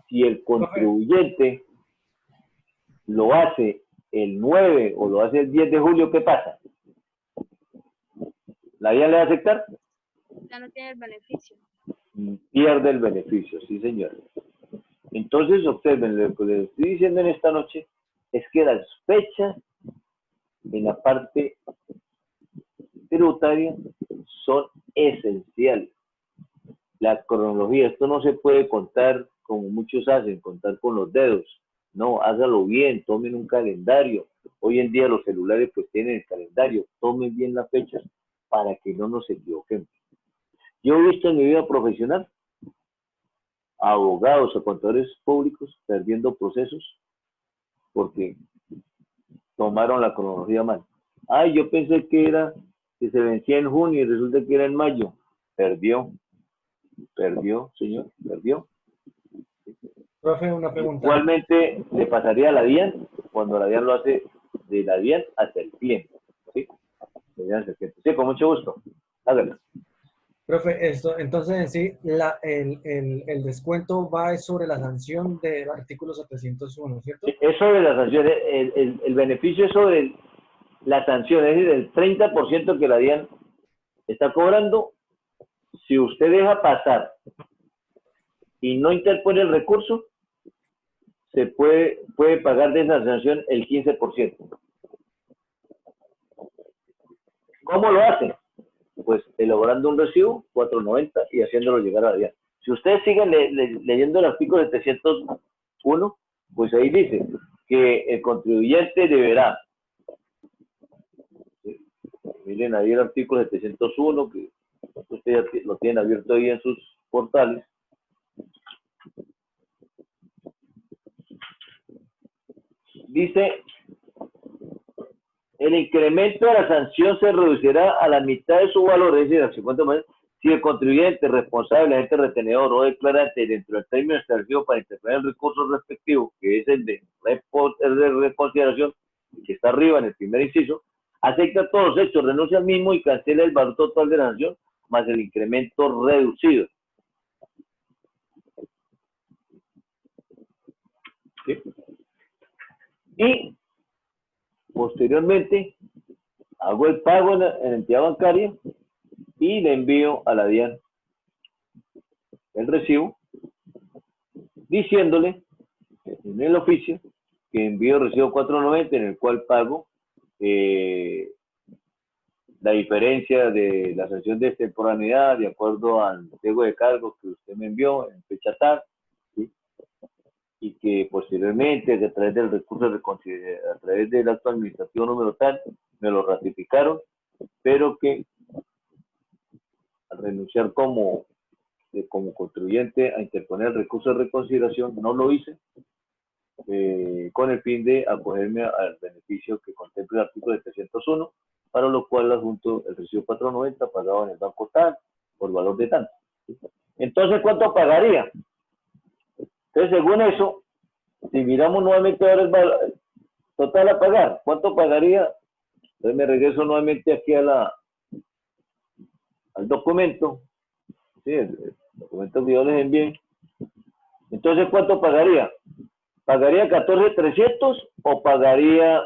Si el contribuyente lo hace el 9 o lo hace el 10 de julio, ¿qué pasa? ¿La DIAN le va a aceptar? Ya no tiene el beneficio. Pierde el beneficio, sí, señor. Entonces, observen, lo que les estoy diciendo en esta noche es que las fechas en la parte tributaria son esenciales. La cronología, esto no se puede contar como muchos hacen, contar con los dedos. No, hágalo bien, tomen un calendario, Hoy en día los celulares pues tienen el calendario, tomen bien las fechas para que no nos equivoquemos. Yo he visto en mi vida profesional abogados o contadores públicos perdiendo procesos porque tomaron la cronología mal. Ay, yo pensé que se vencía en junio y resulta que era en mayo. Perdió, señor, perdió. Profe, una pregunta. Igualmente le pasaría a la DIAN cuando la DIAN lo hace de la DIAN hasta el cliente. ¿Sí? Sí, con mucho gusto. Hágalo. Profe, entonces en sí, el descuento va sobre la sanción del artículo 701, ¿cierto? Es sobre la sanción, el beneficio es sobre la sanción, es decir, el 30% que la DIAN está cobrando. Si usted deja pasar y no interpone el recurso, se puede pagar de esa sanción el 15%. ¿Cómo lo hace? Pues elaborando un recibo, 490, y haciéndolo llegar a la DIAN. Si ustedes siguen leyendo el artículo 701, pues ahí dice que el contribuyente deberá, ¿sí? Miren ahí el artículo 701, que ustedes ya lo tienen abierto ahí en sus portales. Dice, el incremento de la sanción se reducirá a la mitad de su valor, es decir, al 50%, si el contribuyente responsable, agente retenedor o declarante dentro del término establecido para interponer el recurso respectivo, que es el de reconsideración, que está arriba en el primer inciso, acepta todos los hechos, renuncia al mismo y cancela el valor total de la sanción, más el incremento reducido. ¿Sí? Y posteriormente hago el pago en la entidad bancaria y le envío a la DIAN el recibo diciéndole en el oficio que envío el recibo 490 en el cual pago la diferencia de la sanción de extemporaneidad de acuerdo al pliego de cargos que usted me envió en fecha tal, ¿sí? Y que posteriormente a través del recurso a través del acto administrativo número tal me lo ratificaron, pero que al renunciar como contribuyente a interponer el recurso de reconsideración no lo hice con el fin de acogerme al beneficio que contempla el artículo 701, para lo cual adjunto el recibo 490 pagado en el banco tal por valor de tanto. Entonces, ¿cuánto pagaría? Entonces, según eso, si miramos nuevamente ahora el valor total a pagar, ¿cuánto pagaría? Entonces me regreso nuevamente aquí al documento, ¿sí? El documento que yo les envié. Entonces, ¿cuánto pagaría? ¿Pagaría 14,300 o pagaría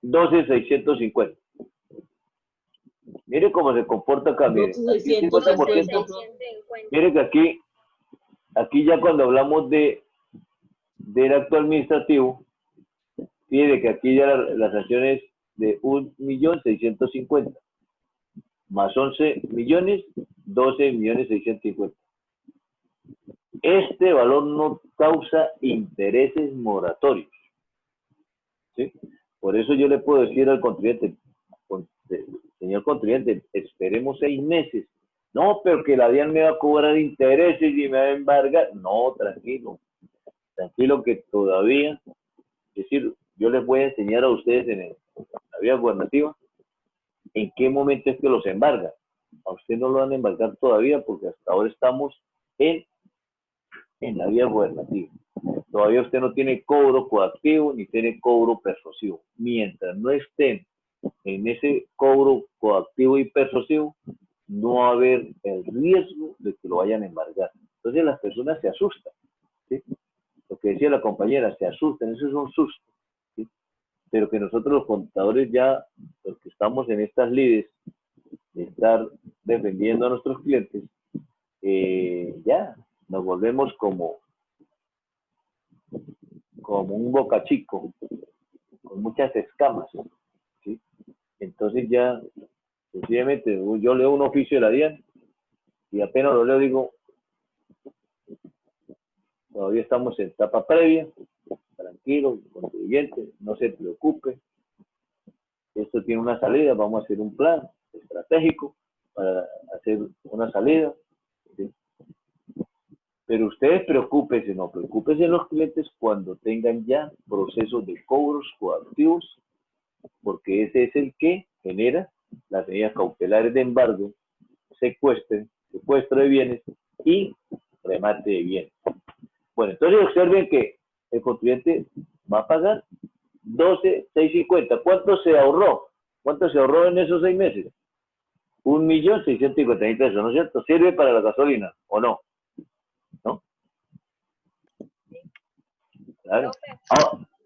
12,650? Mire cómo se comporta acá, mire. 12,650. Mire que aquí ya cuando hablamos del acto administrativo, fíjate que aquí ya la sanción es de 1.650.000 más 11 millones, 12.650.000. Este valor no causa intereses moratorios, ¿sí? Por eso yo le puedo decir al contribuyente, señor contribuyente, esperemos 6 meses. No, pero que la DIAN me va a cobrar intereses y me va a embargar. No, tranquilo que todavía, es decir, yo les voy a enseñar a ustedes en la vía gubernativa en qué momento es que los embargan. A usted no lo van a embargar todavía porque hasta ahora estamos en la vía gubernativa. Todavía usted no tiene cobro coactivo ni tiene cobro persuasivo. Mientras no estén en ese cobro coactivo y persuasivo, no va a haber el riesgo de que lo vayan a embargar. Entonces las personas se asustan, ¿sí? Lo que decía la compañera, se asustan, eso es un susto, ¿sí? Pero que nosotros los contadores ya, los que estamos en estas lides, de estar defendiendo a nuestros clientes, ya nos volvemos como un bocachico, con muchas escamas, ¿sí? Entonces ya, sencillamente, yo leo un oficio de la DIAN y apenas lo leo digo, todavía estamos en etapa previa, tranquilo, contribuyente, no se preocupe. Esto tiene una salida, vamos a hacer un plan estratégico para hacer una salida. ¿Sí? Pero ustedes preocúpense, no preocúpense en los clientes cuando tengan ya procesos de cobros coactivos, porque ese es el que genera las medidas cautelares de embargo, secuestro de bienes y remate de bienes. Bueno, entonces observen que el contribuyente va a pagar 12,650. ¿Cuánto se ahorró? ¿Cuánto se ahorró en esos 6 meses? 1.650.000 pesos, ¿no es cierto? ¿Sirve para la gasolina o no? ¿No? Claro.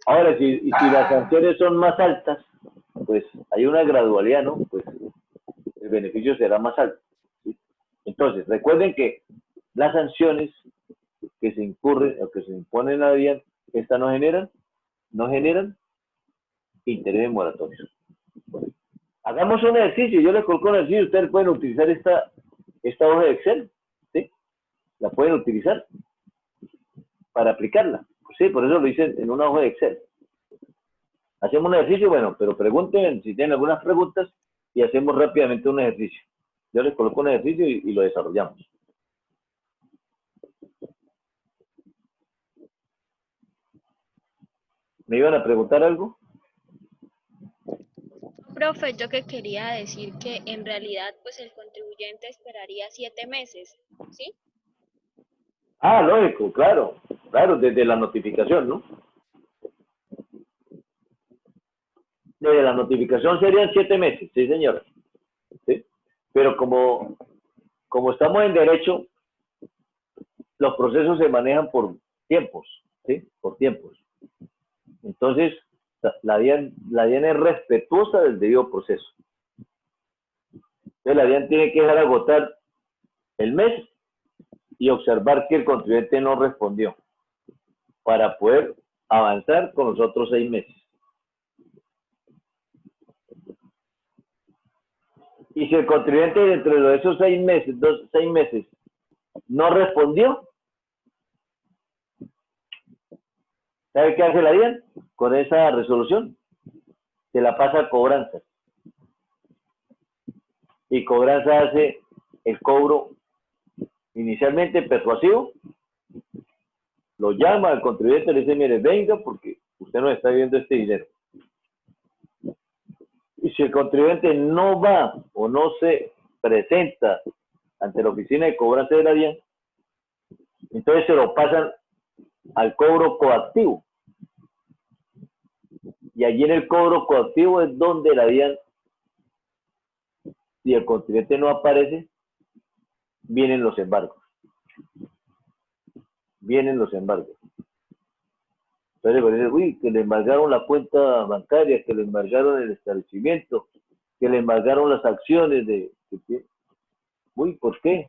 Ahora, si las sanciones son más altas, pues hay una gradualidad, ¿no? Pues el beneficio será más alto. ¿Sí? Entonces, recuerden que las sanciones que se incurren o que se imponen a la DIAN, estas no generan interés moratorio. Bueno, hagamos un ejercicio, yo les coloco un ejercicio, ustedes pueden utilizar esta hoja de Excel, ¿sí? La pueden utilizar para aplicarla, sí, por eso lo hice en una hoja de Excel. Hacemos un ejercicio, bueno, pero pregunten si tienen algunas preguntas y hacemos rápidamente un ejercicio. Yo les coloco un ejercicio y lo desarrollamos. ¿Me iban a preguntar algo? Profe, yo que quería decir que en realidad pues el contribuyente esperaría 7 meses, ¿sí? Ah, lógico, claro, desde la notificación, ¿no? Desde la notificación serían 7 meses, sí, señor. ¿Sí? Pero como estamos en derecho, los procesos se manejan por tiempos, ¿sí? Por tiempos. Entonces, la DIAN es respetuosa del debido proceso. Entonces, la DIAN tiene que dejar agotar el mes y observar que el contribuyente no respondió para poder avanzar con los otros 6 meses. Y si el contribuyente dentro de esos 6 meses, no respondió, ¿sabe qué hace la DIAN con esa resolución? Se la pasa a cobranza. Y cobranza hace el cobro inicialmente persuasivo, lo llama al contribuyente y le dice, mire, venga porque usted no está viendo este dinero. Y si el contribuyente no va o no se presenta ante la oficina de cobranza de la DIAN, entonces se lo pasan al cobro coactivo. Y allí en el cobro coactivo es donde la DIAN, si el contribuyente no aparece, vienen los embargos. Entonces, le dice, uy, que le embargaron la cuenta bancaria, que le embargaron el establecimiento, que le embargaron las acciones de... Uy, ¿por qué?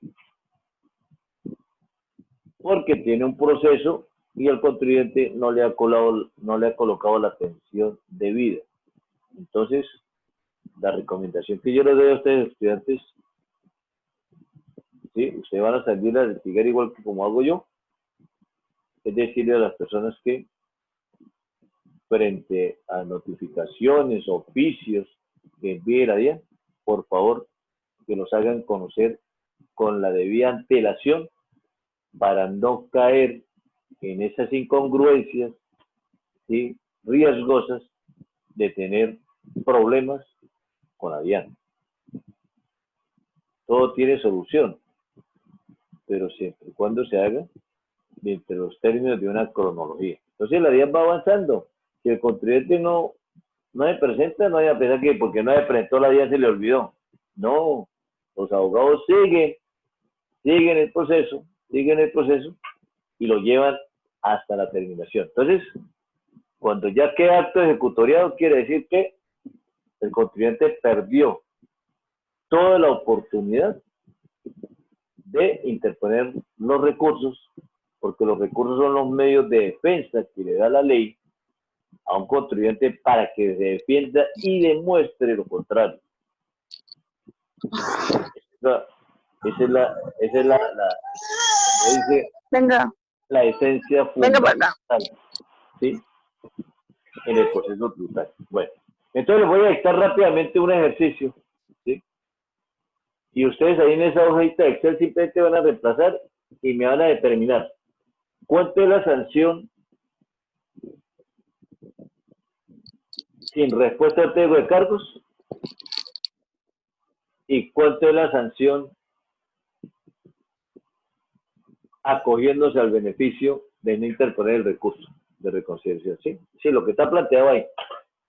Porque tiene un proceso y el contribuyente no le ha colocado la atención debida. Entonces, la recomendación que yo les doy a ustedes, estudiantes, ¿sí? Ustedes van a salir a investigar igual que como hago yo, es decirle a las personas que frente a notificaciones, oficios que envíe la DIAN, por favor, que los hagan conocer con la debida antelación para no caer en esas incongruencias, ¿sí? Riesgosas de tener problemas con la DIAN. Todo tiene solución, pero siempre y cuando se haga entre los términos de una cronología. Entonces la DIAN va avanzando. Si el contribuyente no se presenta, no hay a pensar que porque no se presentó la DIAN se le olvidó. No, los abogados siguen el proceso y lo llevan hasta la terminación. Entonces, cuando ya queda acto ejecutoriado, quiere decir que el contribuyente perdió toda la oportunidad de interponer los recursos, porque los recursos son los medios de defensa que le da la ley a un contribuyente para que se defienda y demuestre lo contrario. Esa es la Venga. la esencia fundamental, ¿sí? en el proceso tributario. Bueno, entonces les voy a dictar rápidamente un ejercicio, ¿sí? Y ustedes ahí en esa hojita de Excel simplemente van a reemplazar y me van a determinar cuánto es la sanción sin respuesta al pliego de cargos y cuánto es la sanción acogiéndose al beneficio de no interponer el recurso de reconciliación. ¿Sí? Sí, lo que está planteado ahí.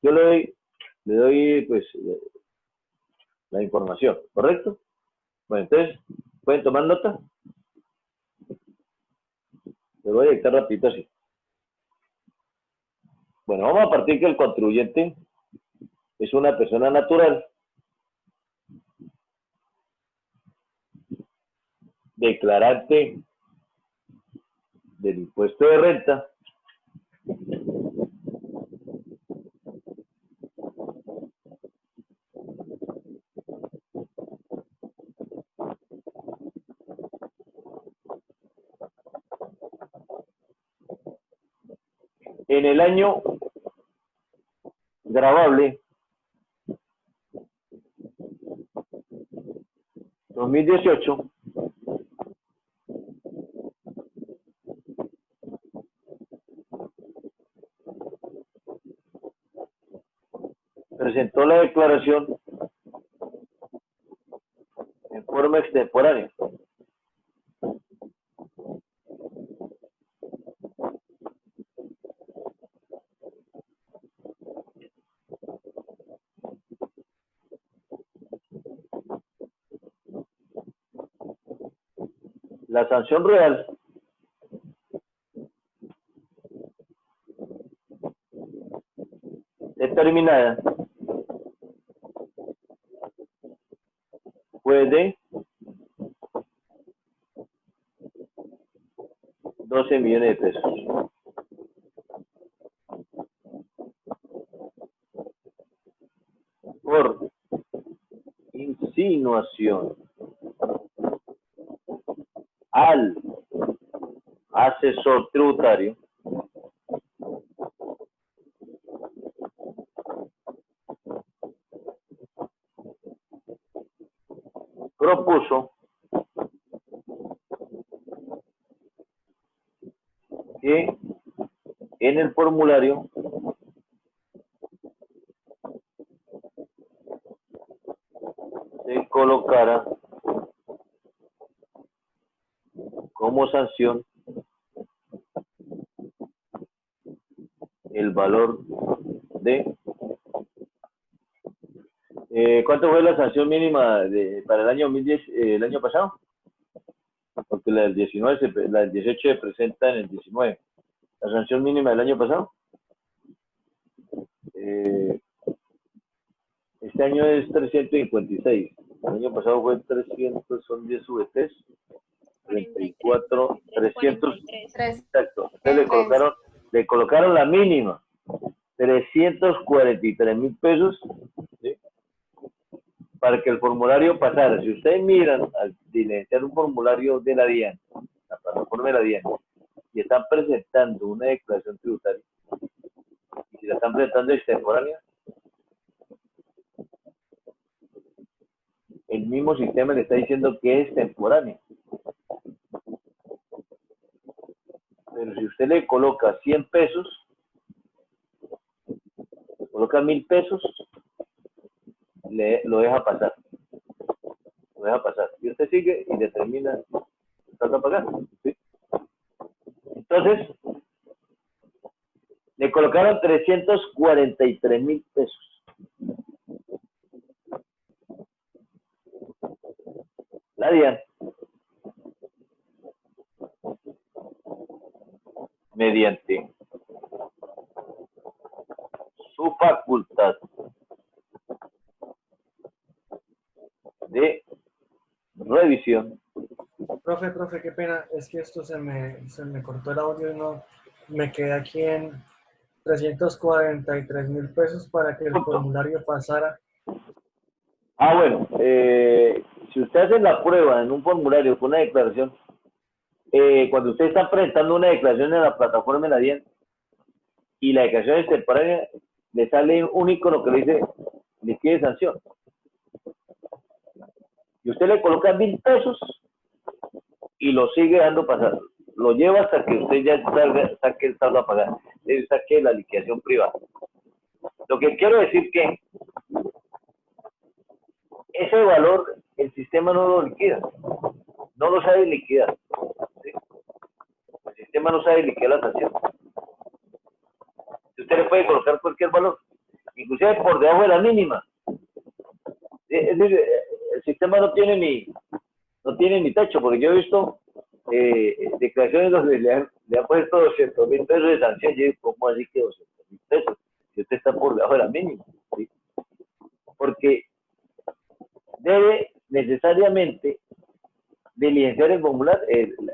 Yo le doy pues la información, ¿correcto? Bueno, entonces, ¿pueden tomar nota? Le voy a dictar rapidito así. Bueno, vamos a partir que el contribuyente es una persona natural declarante del impuesto de renta en el año gravable 2018 presentó la declaración en forma extemporánea. La sanción real determinada fue de 12 millones de pesos. Por insinuación al asesor tributario propuso que en el formulario se colocara como sanción el valor de ¿cuánto fue la sanción mínima para el año 2010, el año pasado? Porque la del 19, la del 18 se presenta en el 19. La sanción mínima del año pasado. Este año es 356. El año pasado fue 300, son 10 VTs. 34, 300. Exacto. Entonces le colocaron la mínima. 343,000 pesos, ¿sí? Para que el formulario pasara. Si ustedes miran al diligenciar un formulario de la DIAN, la plataforma de la DIAN, y están presentando una declaración tributaria, y si la están presentando extemporánea, el mismo sistema le está diciendo que es extemporánea. Pero si usted le coloca 100 pesos, coloca 1,000 pesos, lo deja pasar. Lo deja pasar. Y usted sigue y determina cuánto pagar. ¿Sí? Entonces, le colocaron 343,000 pesos. La DIAN, mediante su facultad de revisión. Profe, qué pena, es que esto se me cortó el audio y no me quedé aquí en 343,000 pesos para que el formulario pasara. Bueno, si usted hace la prueba en un formulario con una declaración, cuando usted está presentando una declaración en la plataforma de la DIAN, y la declaración extemporánea le sale un icono que le dice liquide sanción. Y usted le coloca 1.000 pesos y lo sigue dando pasar. Lo lleva hasta que usted ya saque el saldo a pagar, saque la liquidación privada. Lo que quiero decir que ese valor el sistema no lo liquida, no lo sabe liquidar. ¿Sí? El sistema no sabe liquidar la sanción. Usted le puede colocar cualquier valor, inclusive por debajo de la mínima. Es decir, el sistema no tiene ni techo, porque yo he visto declaraciones donde le han puesto 200.000 pesos de sanción. Yo digo, ¿cómo así que 200.000 pesos? Si usted está por debajo de la mínima. ¿Sí? Porque debe necesariamente diligenciar el formular,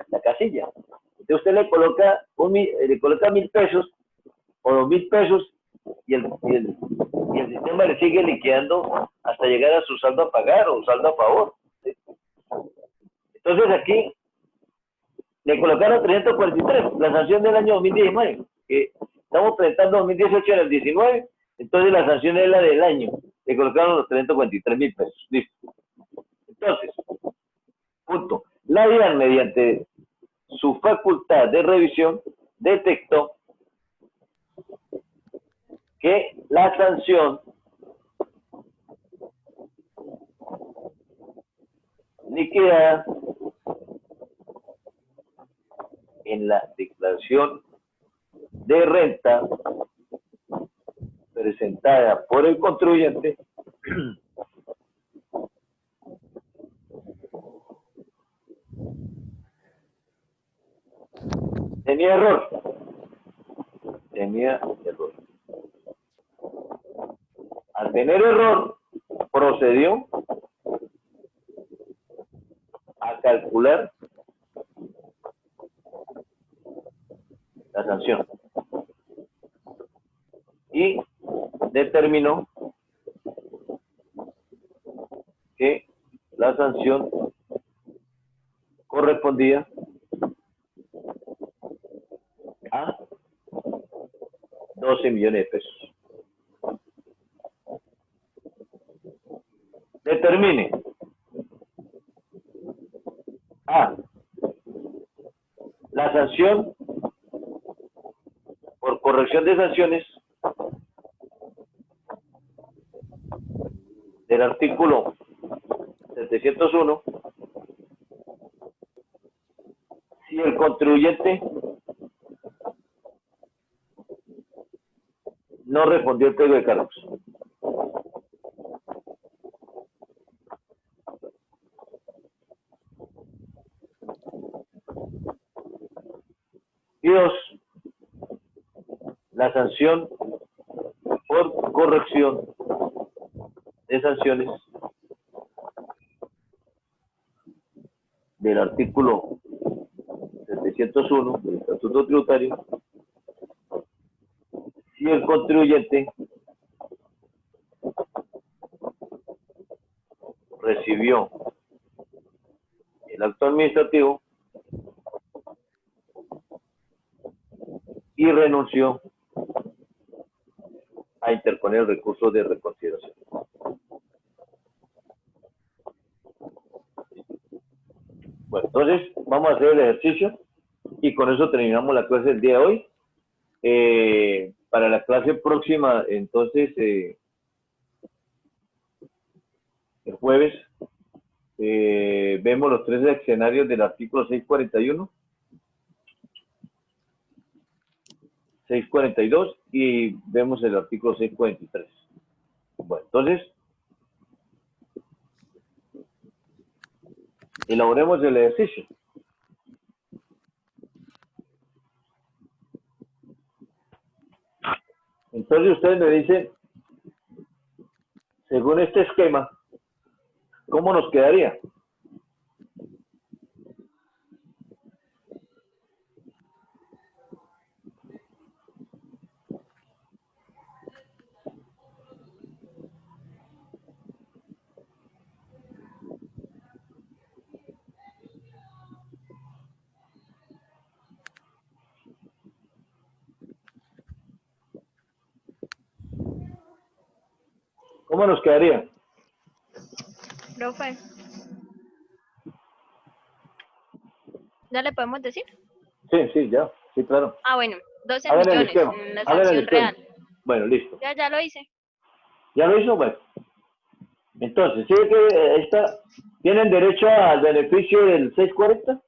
la casilla. Entonces usted le coloca 1.000 pesos o 2.000 pesos y el sistema le sigue liquidando hasta llegar a su saldo a pagar o saldo a favor. ¿Sí? Entonces aquí le colocaron 343, la sanción del año 2019, que estamos presentando 2018 en el 19, entonces la sanción es la del año, le colocaron los 343.000 pesos, listo. Entonces, punto. La DIAN, mediante su facultad de revisión, detectó que la sanción liquidada en la declaración de renta presentada por el contribuyente tenía error. Al tener error, procedió a calcular la sanción y determinó que la sanción correspondía a 12 millones de pesos. Determine A, la sanción por corrección de sanciones del artículo 701 si el contribuyente no respondió el pliego de cargos. Y dos, la sanción por corrección de sanciones del artículo 701 del Estatuto Tributario si el contribuyente recibió el acto administrativo y renunció a interponer el recurso de reconsideración. Bueno, entonces vamos a hacer el ejercicio y con eso terminamos la clase del día de hoy. Para la clase próxima, entonces, el jueves, vemos los 3 escenarios del artículo 641, 642 y vemos el artículo 643. Bueno, entonces, elaboremos el ejercicio. Entonces ustedes me dicen, según este esquema, ¿cómo nos quedaría? ¿Cómo nos quedaría? Profe. ¿Ya le podemos decir? Sí, ya. Sí, claro. Ah, bueno, 12 Hagan el millones esquema. en la Hagan el sanción esquema. real. Bueno, listo. Ya lo hice. ¿Ya lo hizo? Bueno. Entonces, ¿sí que tienen derecho al beneficio del 640?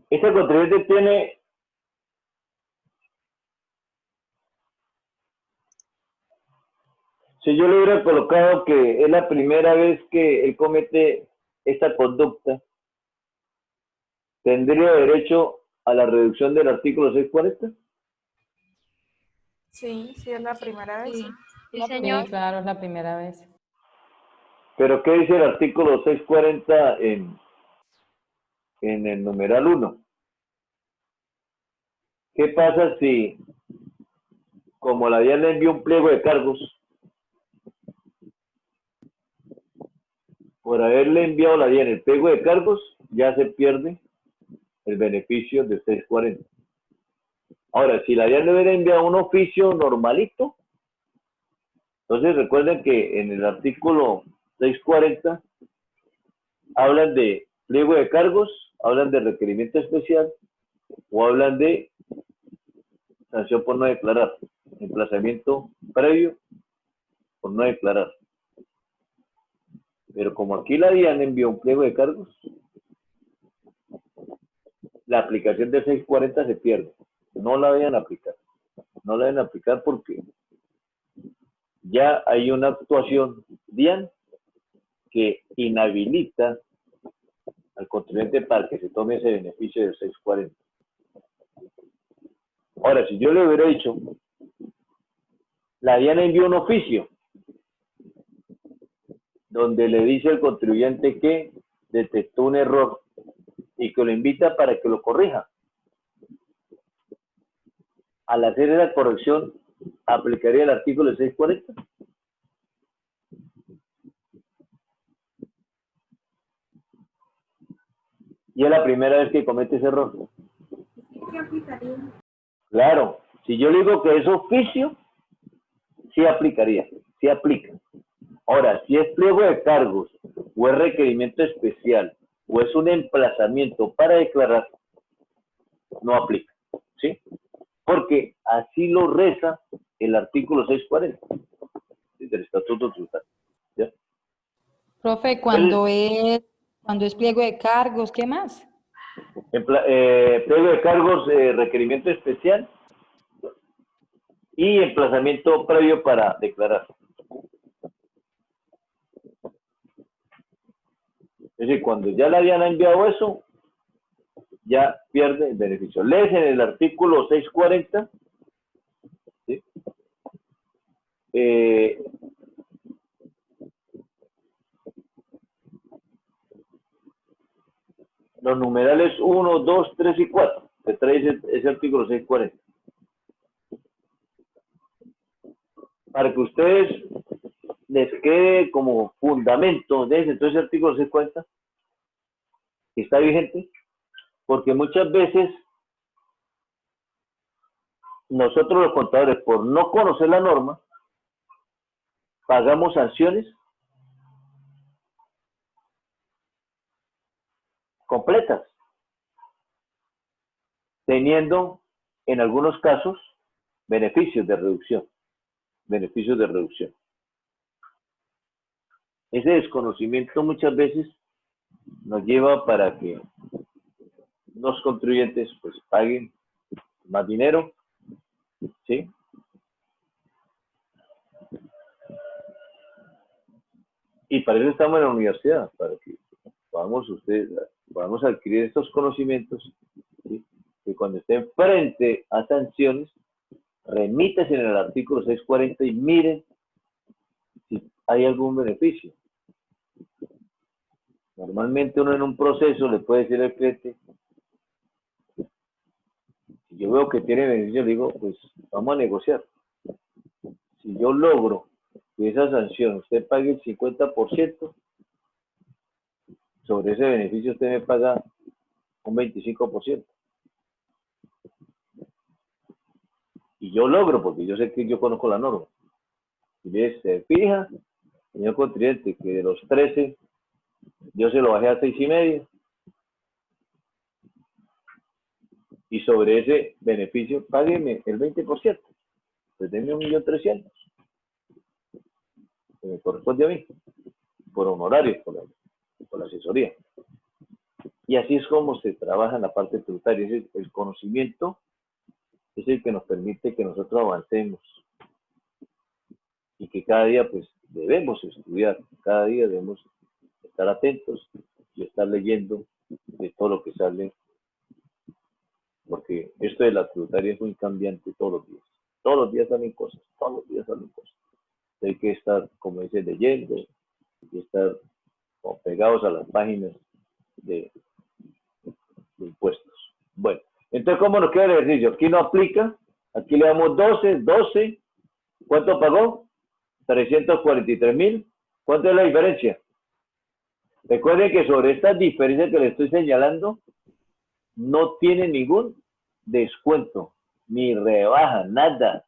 Este contribuyente tiene si yo le hubiera colocado que es la primera vez que él comete esta conducta, ¿tendría derecho a la reducción del artículo 640? Sí, sí, es la primera vez. Sí, Sí, señor. claro, es la primera vez. ¿Pero qué dice el artículo 640 en el numeral 1? ¿Qué pasa si, como la DIAN le envió un pliego de cargos, por haberle enviado la DIAN el pliego de cargos, ya se pierde el beneficio de 640? Ahora, si la DIAN le hubiera enviado un oficio normalito, entonces recuerden que en el artículo 640 hablan de pliego de cargos, hablan de requerimiento especial o hablan de sanción por no declarar, emplazamiento previo por no declarar. Pero como aquí la DIAN envió un pliego de cargos, la aplicación del 640 se pierde. No la vayan a aplicar. No la vayan a aplicar porque ya hay una actuación DIAN que inhabilita al contribuyente para que se tome ese beneficio del 640. Ahora, si yo le hubiera dicho, la DIAN envió un oficio donde le dice al contribuyente que detectó un error y que lo invita para que lo corrija. Al hacer esa corrección, ¿aplicaría el artículo 640? Y es la primera vez que comete ese error. ¿Qué aplicaría? Claro, si yo le digo que es oficio, sí aplicaría, sí aplica. Ahora, si es pliego de cargos, o es requerimiento especial, o es un emplazamiento para declarar, no aplica, ¿sí? Porque así lo reza el artículo 640 del Estatuto Tributario. ¿Ya? Profe, cuando es pliego de cargos, ¿qué más? Pliego de cargos, requerimiento especial y emplazamiento previo para declarar. Es decir, cuando ya le habían enviado eso, ya pierde el beneficio. Lees en el artículo 640, ¿sí? Los numerales 1, 2, 3 y 4, que trae ese artículo 640. Para que ustedes les quede como fundamento de ese artículo 640, que está vigente, porque muchas veces nosotros los contadores, por no conocer la norma, pagamos sanciones completas, teniendo en algunos casos beneficios de reducción. Beneficios de reducción. Ese desconocimiento muchas veces nos lleva para que los contribuyentes pues paguen más dinero, ¿sí? Y para eso estamos en la universidad, para que podamos adquirir estos conocimientos, ¿sí? Que cuando estén frente a sanciones, remítase en el artículo 640 y miren si hay algún beneficio. Normalmente uno en un proceso le puede decir al cliente, si yo veo que tiene beneficio, le digo, pues vamos a negociar. Si yo logro que esa sanción usted pague el 50%, sobre ese beneficio usted me paga un 25%. Y yo logro, porque yo sé que yo conozco la norma. Si se fija, señor contribuyente, que de los 13, yo se lo bajé a 6,5. Y sobre ese beneficio, págueme el 20%. Pues denme 1.300.000. Que me corresponde a mí. Por honorarios, por la asesoría. Y así es como se trabaja en la parte tributaria. Es el conocimiento es el que nos permite que nosotros avancemos. Y que cada día, pues, debemos estudiar. Cada día debemos estar atentos y estar leyendo de todo lo que sale. Porque esto de la tributaria es muy cambiante todos los días. Todos los días salen cosas. Todos los días salen cosas. Hay que estar, como dice, leyendo y estar como pegados a las páginas de impuestos. Bueno, entonces, ¿cómo nos queda el ejercicio? Aquí no aplica. Aquí le damos 12. ¿Cuánto pagó? 343.000. ¿Cuánto es la diferencia? Recuerden que sobre estas diferencias que les estoy señalando, no tiene ningún descuento, ni rebaja, nada.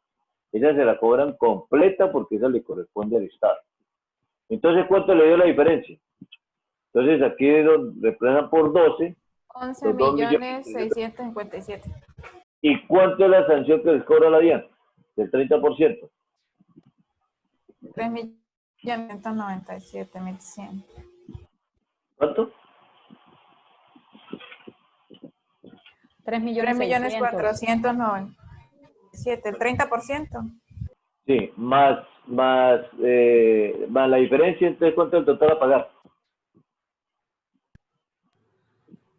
Esa se la cobran completa porque esa le corresponde al Estado. Entonces, ¿cuánto le dio la diferencia? Entonces, aquí representan por 12. 11.657.000. ¿Y cuánto es la sanción que les cobra la DIAN? Del 30%. 3.197.100. ¿Cuánto? 3.497.000. El 30%. Sí, más la diferencia. Entonces, ¿cuánto es el total a pagar?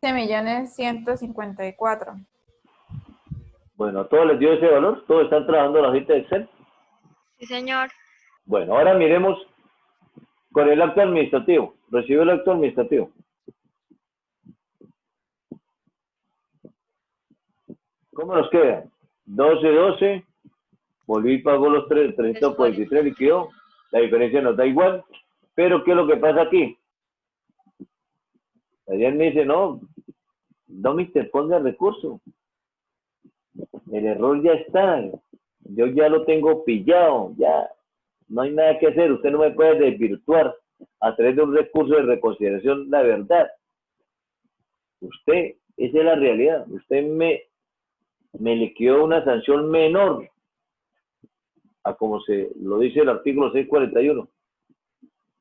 7.154.000. Bueno, ¿a todos les dio ese valor? ¿Todos están trabajando en la hojita de Excel? Sí, señor. Bueno, ahora miremos con el acto administrativo. Recibió el acto administrativo. ¿Cómo nos queda? 12. Volví y pagó los 343, liquidó. La diferencia nos da igual. Pero, ¿qué es lo que pasa aquí? Ayer me dice, no me interponga el recurso. El error ya está. Yo ya lo tengo pillado. Ya no hay nada que hacer. Usted no me puede desvirtuar a través de un recurso de reconsideración la verdad. Usted, esa es la realidad. Usted me liquidó una sanción menor a como se lo dice el artículo 641.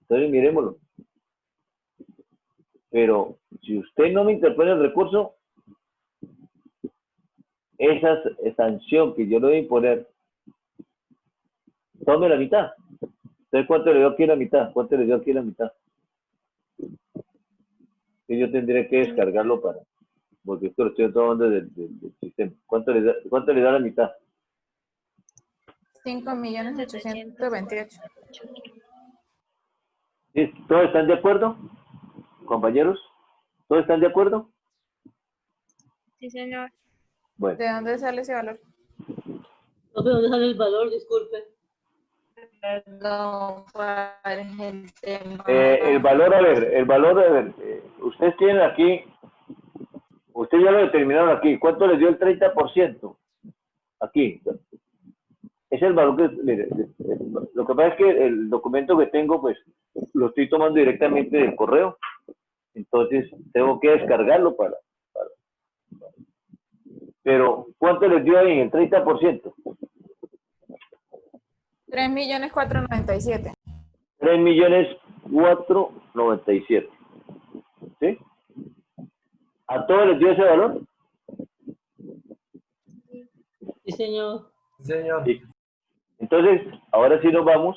Entonces, miremoslo. Pero si usted no me interpone el recurso, esa sanción que yo le voy a imponer, tome la mitad. Entonces, ¿cuánto le dio aquí la mitad? ¿Cuánto le dio aquí la mitad? Y yo tendré que descargarlo porque esto lo estoy tomando del sistema. ¿Cuánto le da la mitad? 5.828.000. ¿Sí? ¿Todos están de acuerdo, compañeros? ¿Todos están de acuerdo? Sí, señor. Bueno. ¿De dónde sale ese valor? No, ¿de dónde sale el valor? Disculpe. Perdón, ¿cuál es el tema? El valor, a ver, ustedes tienen aquí, ustedes ya lo determinaron aquí. ¿Cuánto les dio el 30%? Aquí. Es el valor que, mire, lo que pasa es que el documento que tengo, pues, lo estoy tomando directamente del correo. Entonces, tengo que descargarlo pero, ¿cuánto les dio ahí? El 30%. 3.497.000. 3.497.000. ¿Sí? ¿A todos les dio ese valor? Sí, señor. Señor. Sí. Entonces, ahora sí nos vamos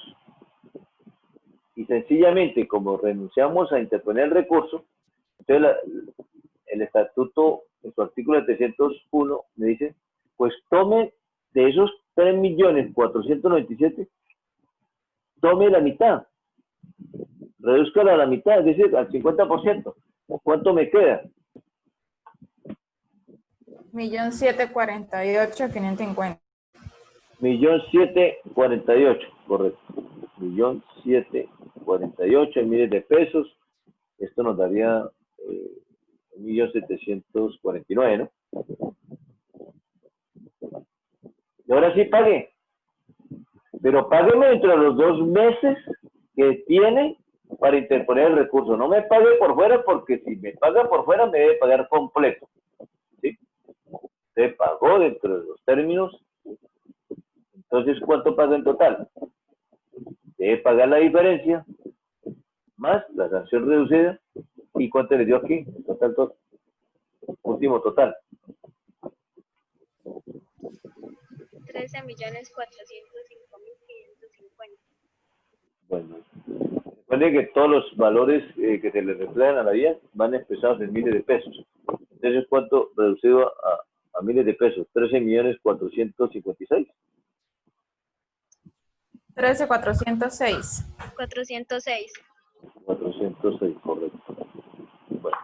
y sencillamente, como renunciamos a interponer el recurso, entonces el estatuto, en su artículo 701, me dice, pues tome de esos 3.497.000, tome la mitad, redúzcala a la mitad, es decir, al 50%. ¿Cuánto me queda? 1.748.550. 1.748.000, correcto. 1.748.000 en miles de pesos. Esto nos daría 1.749.000, ¿no? Y ahora sí pague. Pero págueme dentro de los 2 meses que tiene para interponer el recurso. No me pague por fuera, porque si me paga por fuera me debe pagar completo. ¿Sí? Se pagó dentro de los términos. Entonces, ¿cuánto paga en total? Debe pagar la diferencia más la sanción reducida. ¿Y cuánto le dio aquí? Total, último total. 13.405.550. Bueno, recuerden que todos los valores que se le reflejan a la vía van expresados en miles de pesos. Entonces, ¿cuánto reducido a miles de pesos? 13.456. 13.406. 406. 406, correcto. Bueno,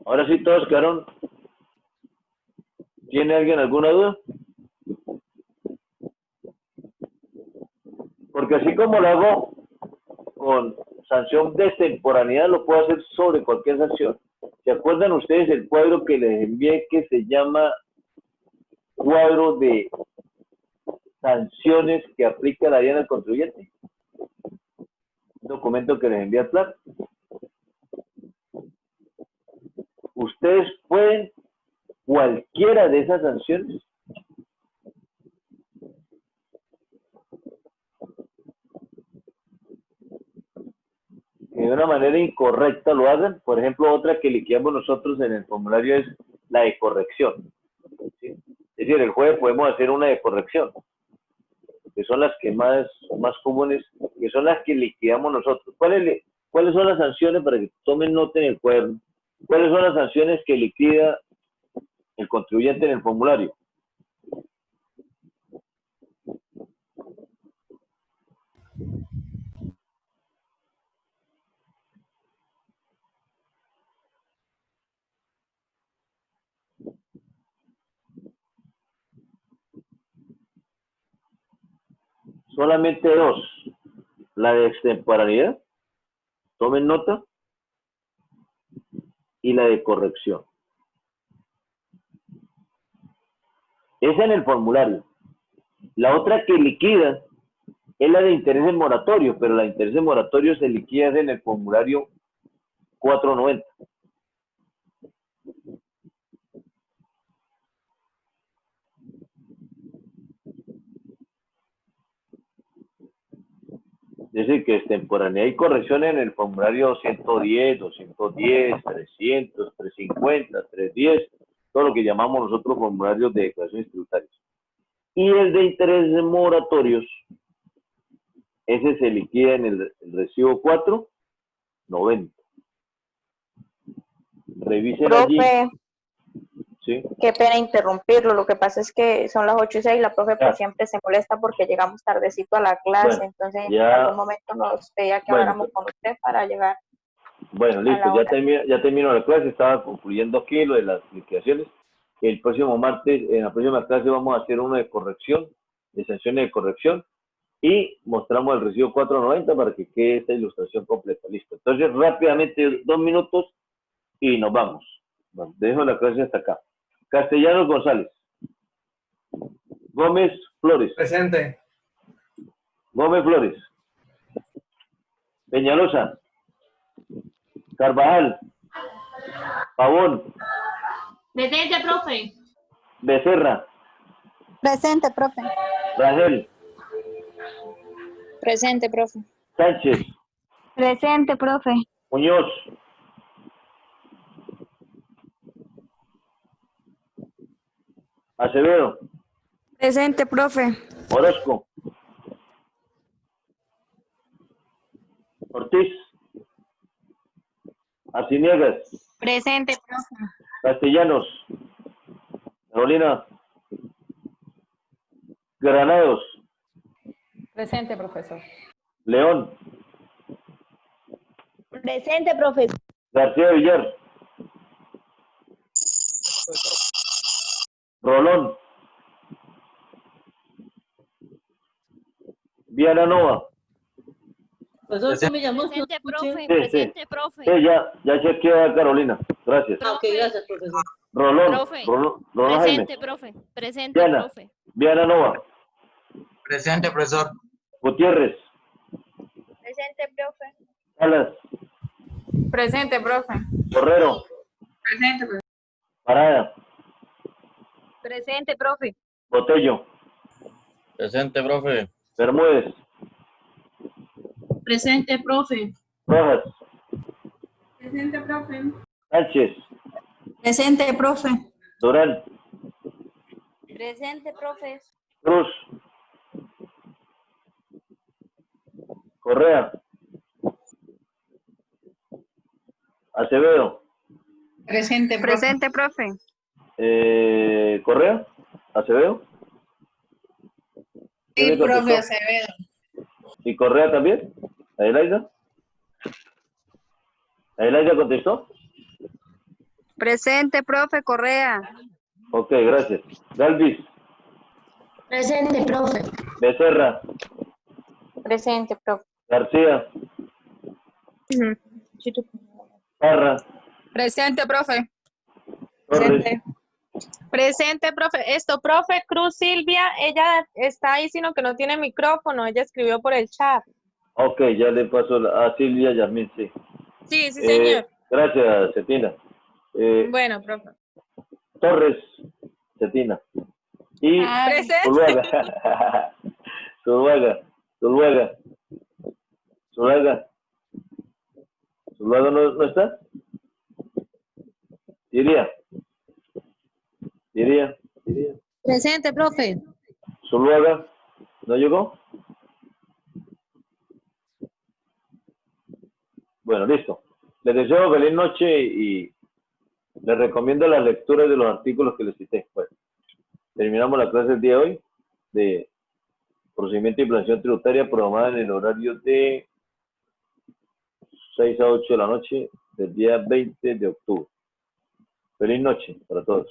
ahora sí todos quedaron. ¿Tiene alguien alguna duda? Porque así como lo hago con sanción de extemporaneidad, lo puedo hacer sobre cualquier sanción. ¿Se acuerdan ustedes el cuadro que les envié que se llama cuadro de sanciones que aplica la DIAN al contribuyente? Un documento que les envía al plan. Ustedes pueden cualquiera de esas sanciones que de una manera incorrecta lo hagan. Por ejemplo, otra que liquidamos nosotros en el formulario es la de corrección. ¿Sí? Es decir, el jueves podemos hacer una de corrección, que son las que más comunes, que son las que liquidamos nosotros. ¿Cuáles son las sanciones para que tomen nota en el cuaderno? ¿Cuáles son las sanciones que liquida el contribuyente en el formulario? Solamente 2. La de extemporaneidad, tomen nota, y la de corrección. Esa en el formulario. La otra que liquida es la de intereses moratorios, pero la de intereses moratorios se liquida en el formulario 490. Es decir, que extemporaneidad y corrección en el formulario 110, 210, 300, 350, 310, todo lo que llamamos nosotros formularios de declaraciones tributarias. Y el de intereses moratorios, ese se liquida en el recibo 490. Revisen allí. Profe, ¿Sí? qué pena interrumpirlo. Lo que pasa es que son las 8:06 y la profe Ah. pues siempre se molesta porque llegamos tardecito a la clase. Bueno, Entonces ya. en algún momento nos pedía que Bueno, habláramos con usted para llegar. Bueno, listo, la hora. ya terminó la clase, estaba concluyendo aquí lo de las liquidaciones. El próximo martes, en la próxima clase, vamos a hacer una de corrección, de sanciones de corrección, y mostramos el recibo 490 para que quede esta ilustración completa. Listo. Entonces, rápidamente, 2 minutos y nos vamos. Bueno, dejo la clase hasta acá. Castellanos González. Gómez Flores. Presente. Gómez Flores. Peñalosa. Carvajal. Pavón. Presente, profe. Becerra. Presente, profe. Rangel. Presente, profe. Sánchez. Presente, profe. Muñoz. Acevedo. Presente, profe. Orozco. Ortiz. Arciniegas. Presente, profe. Castellanos. Carolina. Granados. Presente, profesor. León. Presente, profe. García Villar. Rolón. Viana Nova. Profesor, ¿usted me llamó? Presente, profe. Sí, Presente, sí. profe. Sí, ya chequeé a Carolina. Gracias. Ah, ok, gracias, profesor. Rolón. Profe. Rolón Jaime. Presente, profe. Presente, Diana. profe. Viananova. Presente, profesor. Gutiérrez. Presente, profe. Salas. Presente, profe. Borrero. Presente, profe. Parada. Presente, profe. Botello. Presente, profe. Bermúdez. Presente, profe. Rojas. Presente, profe. Sánchez. Presente, profe. Durán. Presente, profe. Cruz. Correa. Acevedo. Presente, profe. Presente, profe. Correa. Acevedo. ¿Quién Sí, me contestó? profe Acevedo. ¿Y Correa también? ¿Adelaida? ¿Adelaida contestó? Presente, profe. Correa. Ok, gracias. Galvis. Presente, profe. Becerra. Presente, profe. García. Parra. Presente, profe. Torres. Presente, profe. Profe Cruz Silvia, ella está ahí, sino que no tiene micrófono. Ella escribió por el chat. Ok, ya le paso a Silvia Yasmín, sí. Sí, sí, señor. Gracias, Cetina. Bueno, profe. Torres, Cetina. Y Presente. Zuluaga. Zuluaga no está. Iría. Presente, profe. Zuluaga, ¿no llegó? Bueno, listo. Les deseo feliz noche y les recomiendo las lecturas de los artículos que les cité. Bueno, terminamos la clase del día de hoy de procedimiento de implantación tributaria programada en el horario de 6 a 8 de la noche del día 20 de octubre. Feliz noche para todos.